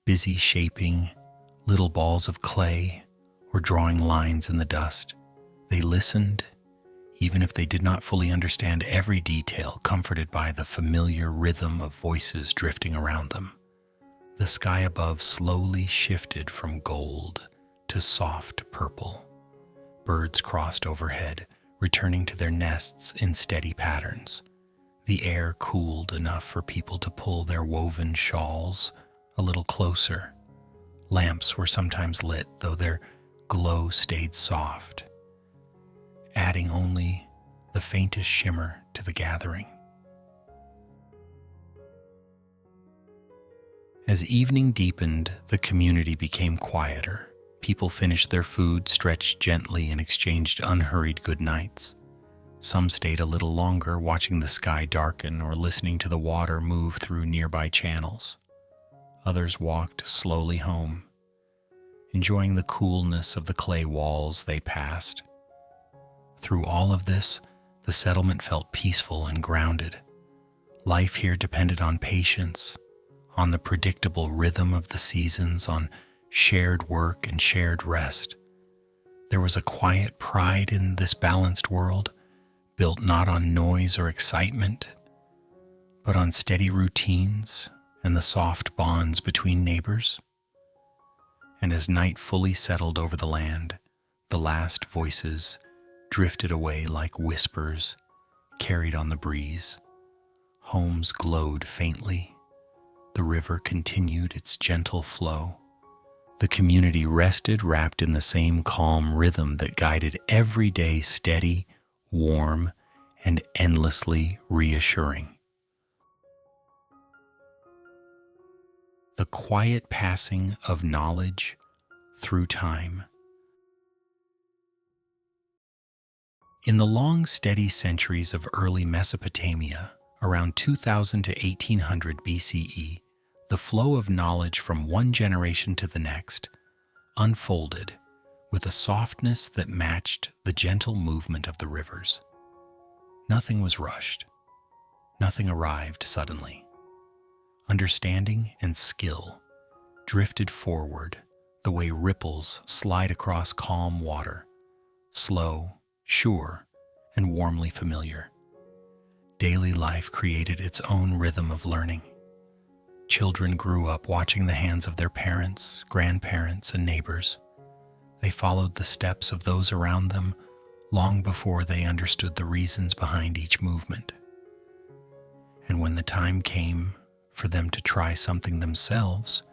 [SPEAKER 1] busy shaping little balls of clay or drawing lines in the dust. They listened, even if they did not fully understand every detail, comforted by the familiar rhythm of voices drifting around them. The sky above slowly shifted from gold to soft purple. Birds crossed overhead, returning to their nests in steady patterns. The air cooled enough for people to pull their woven shawls a little closer. Lamps were sometimes lit, though their glow stayed soft, adding only the faintest shimmer to the gathering. As evening deepened, the community became quieter. People finished their food, stretched gently, and exchanged unhurried good nights. Some stayed a little longer, watching the sky darken or listening to the water move through nearby channels. Others walked slowly home, enjoying the coolness of the clay walls they passed. Through all of this, the settlement felt peaceful and grounded. Life here depended on patience, on the predictable rhythm of the seasons, on shared work and shared rest. There was a quiet pride in this balanced world, built not on noise or excitement, but on steady routines and the soft bonds between neighbors. And as night fully settled over the land, the last voices drifted away like whispers carried on the breeze. Homes glowed faintly. The river continued its gentle flow. The community rested, wrapped in the same calm rhythm that guided every day, steady, warm, and endlessly reassuring. The quiet passing of knowledge through time. In the long, steady centuries of early Mesopotamia, around 2000 to 1800 BCE, the flow of knowledge from one generation to the next unfolded with a softness that matched the gentle movement of the rivers. Nothing was rushed. Nothing arrived suddenly. Understanding and skill drifted forward the way ripples slide across calm water, slow, sure, and warmly familiar. Daily life created its own rhythm of learning. Children grew up watching the hands of their parents, grandparents, and neighbors. They followed the steps of those around them long before they understood the reasons behind each movement. And when the time came for them to try something themselves,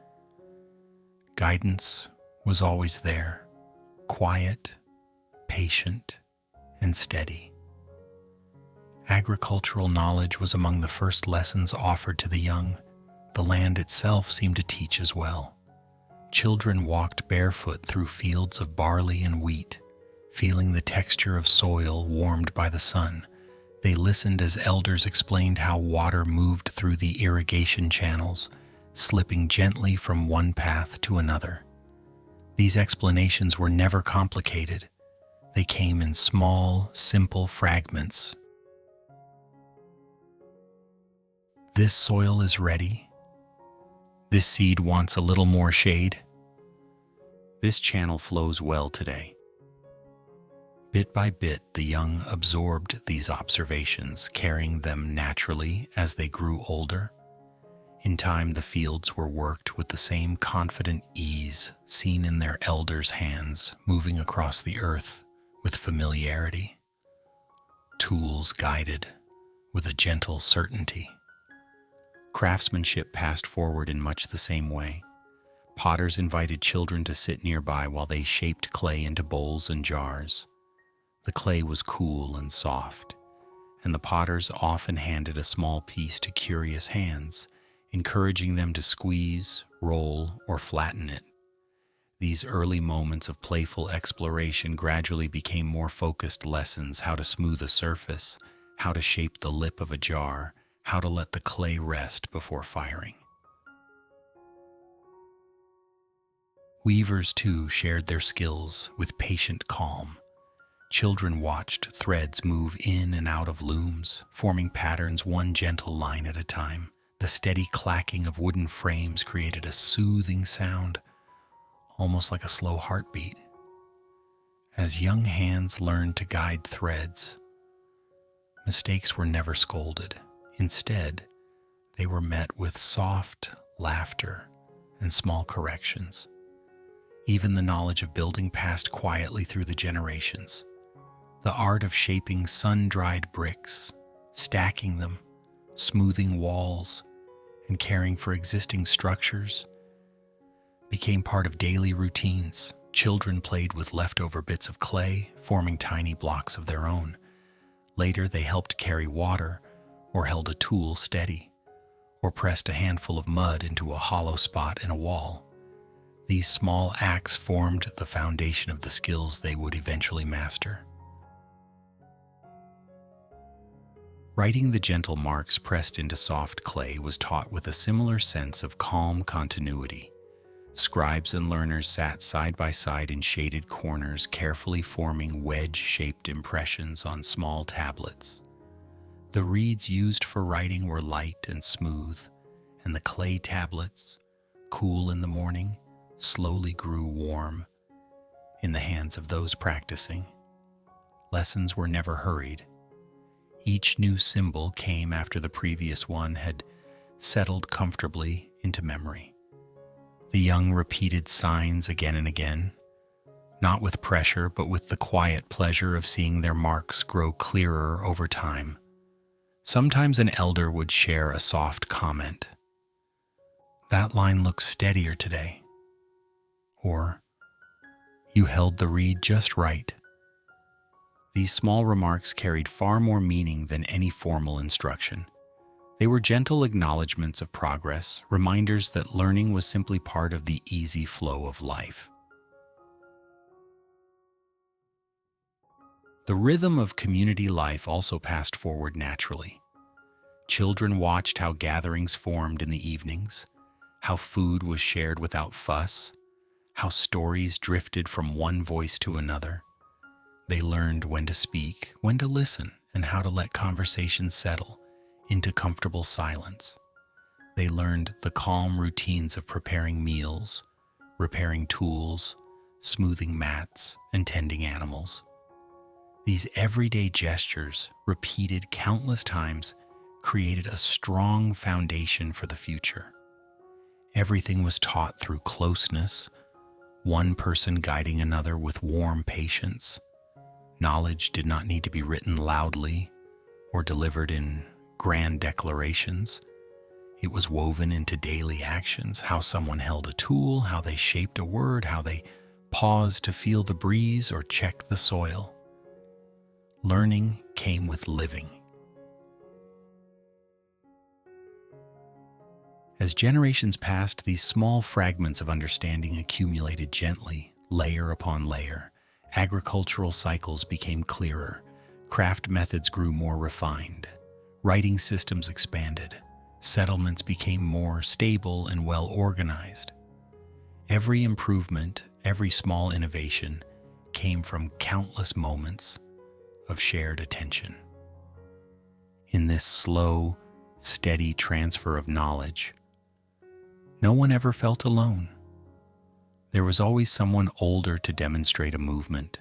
[SPEAKER 1] guidance was always there, quiet, patient, and steady. Agricultural knowledge was among the first lessons offered to the young. The land itself seemed to teach as well. Children walked barefoot through fields of barley and wheat, feeling the texture of soil warmed by the sun. They listened as elders explained how water moved through the irrigation channels, slipping gently from one path to another. These explanations were never complicated. They came in small, simple fragments. This soil is ready. This seed wants a little more shade.
[SPEAKER 2] This channel flows well today.
[SPEAKER 1] Bit by bit, the young absorbed these observations, carrying them naturally as they grew older. In time, the fields were worked with the same confident ease seen in their elders' hands, moving across the earth with familiarity. Tools guided with a gentle certainty.
[SPEAKER 2] Craftsmanship passed forward in much the same way. Potters invited children to sit nearby while they shaped clay into bowls and jars. The clay was cool and soft, and the potters often handed a small piece to curious hands, encouraging them to squeeze, roll, or flatten it. These early moments of playful exploration gradually became more focused lessons: how to smooth a surface, how to shape the lip of a jar, how to let the clay rest before firing. Weavers, too, shared their skills with patient calm. Children watched threads move in and out of looms, forming patterns one gentle line at a time. The steady clacking of wooden frames created a soothing sound, almost like a slow heartbeat. As young hands learned to guide threads, mistakes were never scolded. Instead, they were met with soft laughter and small corrections. Even the knowledge of building passed quietly through the generations. The art of shaping sun-dried bricks, stacking them, smoothing walls, and caring for existing structures became part of daily routines. Children played with leftover bits of clay, forming tiny blocks of their own. Later, they helped carry water, or held a tool steady, or pressed a handful of mud into a hollow spot in a wall. These small acts formed the foundation of the skills they would eventually master. Writing the gentle marks pressed into soft clay was taught with a similar sense of calm continuity. Scribes and learners sat side by side in shaded corners, carefully forming wedge-shaped impressions on small tablets. The reeds used for writing were light and smooth, and the clay tablets, cool in the morning, slowly grew warm in the hands of those practicing. Lessons were never hurried. Each new symbol came after the previous one had settled comfortably into memory. The young repeated signs again and again, not with pressure, but with the quiet pleasure of seeing their marks grow clearer over time. Sometimes an elder would share a soft comment. "That line looks steadier today." Or, "You held the reed just right." These small remarks carried far more meaning than any formal instruction. They were gentle acknowledgments of progress, reminders that learning was simply part of the easy flow of life. The rhythm of community life also passed forward naturally. Children watched how gatherings formed in the evenings, how food was shared without fuss, how stories drifted from one voice to another. They learned when to speak, when to listen, and how to let conversations settle into comfortable silence. They learned the calm routines of preparing meals, repairing tools, smoothing mats, and tending animals. These everyday gestures, repeated countless times, created a strong foundation for the future. Everything was taught through closeness, one person guiding another with warm patience. Knowledge did not need to be written loudly or delivered in grand declarations.
[SPEAKER 1] It was woven into daily actions, how someone held a tool, how they shaped a word, how they paused to feel the breeze or check the soil. Learning came with living. As generations passed, these small fragments of understanding accumulated gently, layer upon layer. Agricultural cycles became clearer. Craft methods grew more refined. Writing systems expanded. Settlements became more stable and well organized. Every improvement, every small innovation came from countless moments of shared attention. In this slow, steady transfer of knowledge, no one ever felt alone. There was always someone older to demonstrate a movement,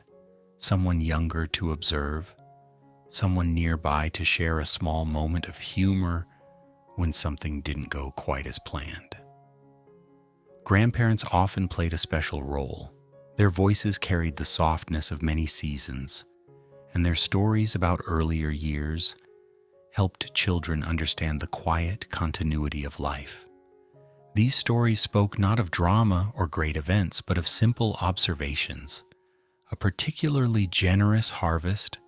[SPEAKER 1] someone younger to observe, someone nearby to share a small moment of humor when something didn't go quite as planned. Grandparents often played a special role. Their voices carried the softness of many seasons, and their stories about earlier years helped children understand the quiet continuity of life. These stories spoke not of drama or great events, but of simple observations, a particularly generous harvest,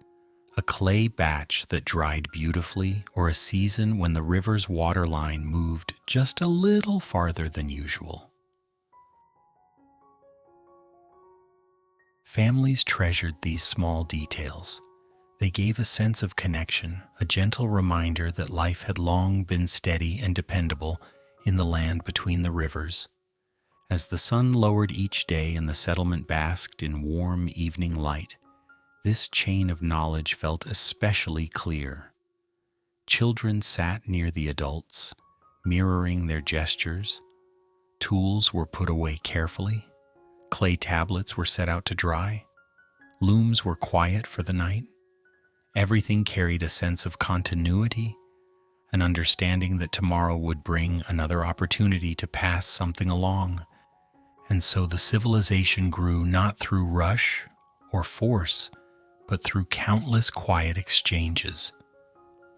[SPEAKER 1] a clay batch that dried beautifully, or a season when the river's waterline moved just a little farther than usual. Families treasured these small details. They gave a sense of connection, a gentle reminder that life had long been steady and dependable in the land between the rivers. As the sun lowered each day and the settlement basked in warm evening light, this chain of knowledge felt especially clear. Children sat near the adults, mirroring their gestures. Tools were put away carefully. Clay tablets were set out to dry. Looms were quiet for the night. Everything carried a sense of continuity, an understanding that tomorrow would bring another opportunity to pass something along. And so the civilization grew not through rush or force, but through countless quiet exchanges.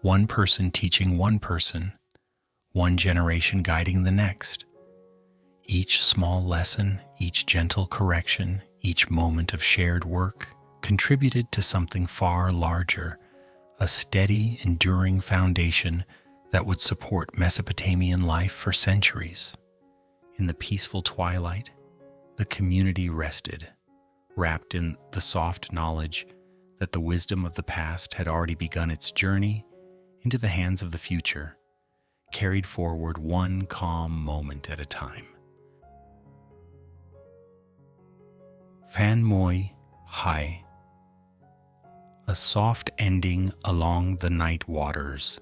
[SPEAKER 1] One person teaching one person, one generation guiding the next. Each small lesson, each gentle correction, each moment of shared work contributed to something far larger, a steady, enduring foundation that would support Mesopotamian life for centuries. In the peaceful twilight, the community rested, wrapped in the soft knowledge that the wisdom of the past had already begun its journey into the hands of the future, carried forward one calm moment at a time. Fan Moi Hai. A soft ending along the night waters.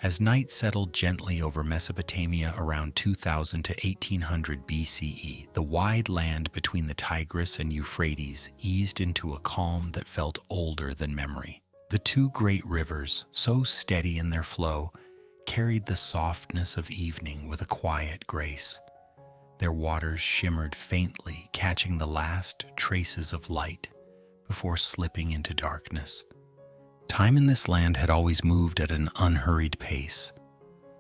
[SPEAKER 1] As night settled gently over Mesopotamia around 2000 to 1800 BCE, the wide land between the Tigris and Euphrates eased into a calm that felt older than memory. The two great rivers, so steady in their flow, carried the softness of evening with a quiet grace. Their waters shimmered faintly, catching the last traces of light before slipping into darkness. Time in this land had always moved at an unhurried pace.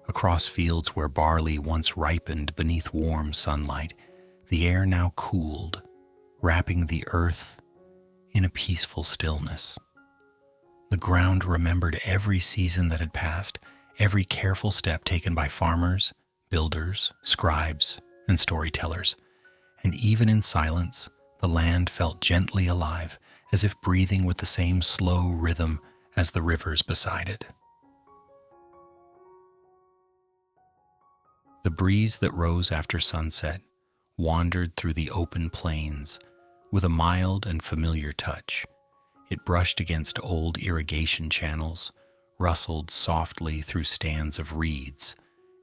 [SPEAKER 1] Across fields where barley once ripened beneath warm sunlight, the air now cooled, wrapping the earth in a peaceful stillness. The ground remembered every season that had passed, every careful step taken by farmers, builders, scribes, and storytellers, and even in silence, the land felt gently alive, as if breathing with the same slow rhythm as the rivers beside it. The breeze that rose after sunset wandered through the open plains with a mild and familiar touch. It brushed against old irrigation channels, rustled softly through stands of reeds,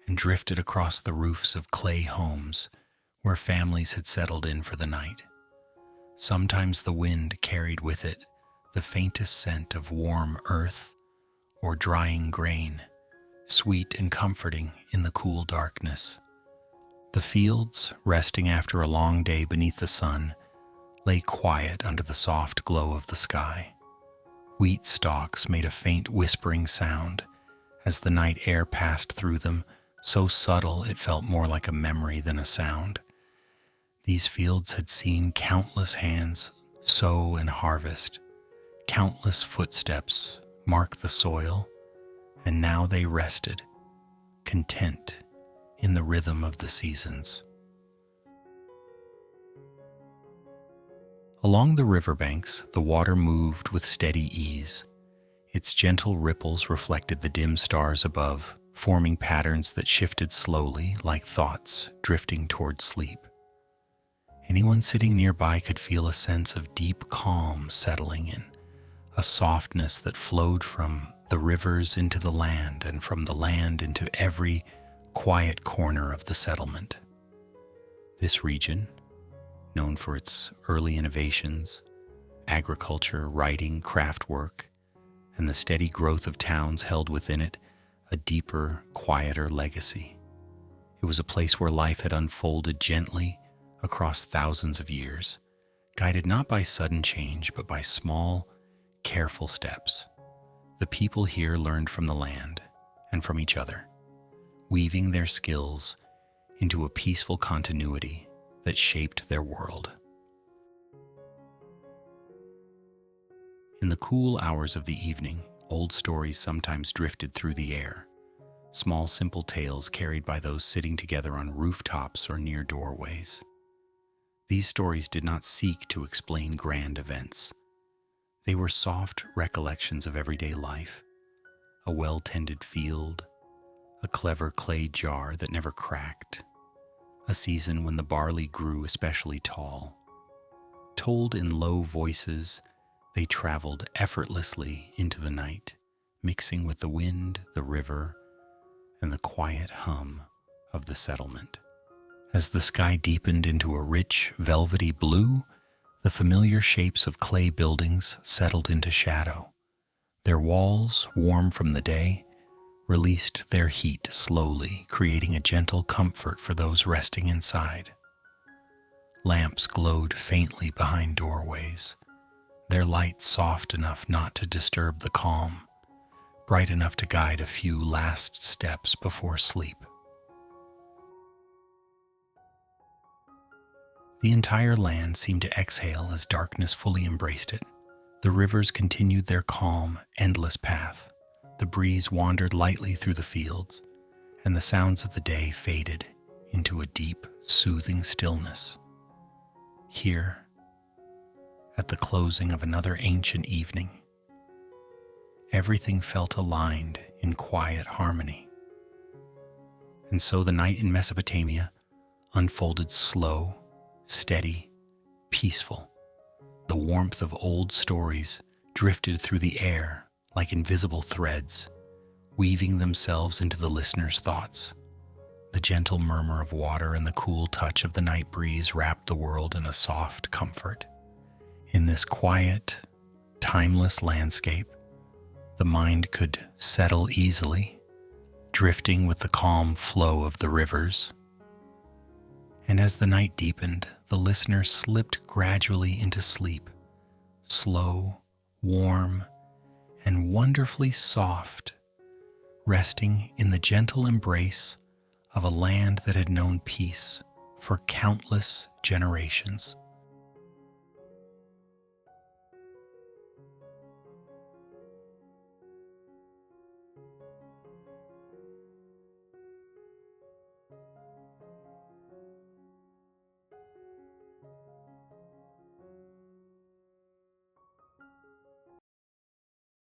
[SPEAKER 1] and drifted across the roofs of clay homes where families had settled in for the night. Sometimes the wind carried with it the faintest scent of warm earth or drying grain, sweet and comforting in the cool darkness. The fields, resting after a long day beneath the sun, lay quiet under the soft glow of the sky. Wheat stalks made a faint whispering sound as the night air passed through them, so subtle it felt more like a memory than a sound. These fields had seen countless hands sow and harvest, countless footsteps mark the soil, and now they rested, content in the rhythm of the seasons. Along the riverbanks, the water moved with steady ease. Its gentle ripples reflected the dim stars above, forming patterns that shifted slowly like thoughts drifting toward sleep. Anyone sitting nearby could feel a sense of deep calm settling in, a softness that flowed from the rivers into the land and from the land into every quiet corner of the settlement. This region, known for its early innovations, agriculture, writing, craftwork, and the steady growth of towns, held within it a deeper, quieter legacy. It was a place where life had unfolded gently across thousands of years, guided not by sudden change, but by small, careful steps. The people here learned from the land and from each other, weaving their skills into a peaceful continuity that shaped their world. In the cool hours of the evening, old stories sometimes drifted through the air, small simple tales carried by those sitting together on rooftops or near doorways. These stories did not seek to explain grand events. They were soft recollections of everyday life, a well-tended field, a clever clay jar that never cracked, a season when the barley grew especially tall. Told in low voices, they traveled effortlessly into the night, mixing with the wind, the river, and the quiet hum of the settlement. As the sky deepened into a rich, velvety blue, the familiar shapes of clay buildings settled into shadow. Their walls, warm from the day, released their heat slowly, creating a gentle comfort for those resting inside. Lamps glowed faintly behind doorways, their light soft enough not to disturb the calm, bright enough to guide a few last steps before sleep. The entire land seemed to exhale as darkness fully embraced it. The rivers continued their calm, endless path. The breeze wandered lightly through the fields, and the sounds of the day faded into a deep, soothing stillness. Here, at the closing of another ancient evening, everything felt aligned in quiet harmony. And so the night in Mesopotamia unfolded slow, steady, peaceful. The warmth of old stories drifted through the air like invisible threads, weaving themselves into the listener's thoughts. The gentle murmur of water and the cool touch of the night breeze wrapped the world in a soft comfort. In this quiet, timeless landscape, the mind could settle easily, drifting with the calm flow of the rivers. And as the night deepened, the listener slipped gradually into sleep, slow, warm, and wonderfully soft, resting in the gentle embrace of a land that had known peace for countless generations.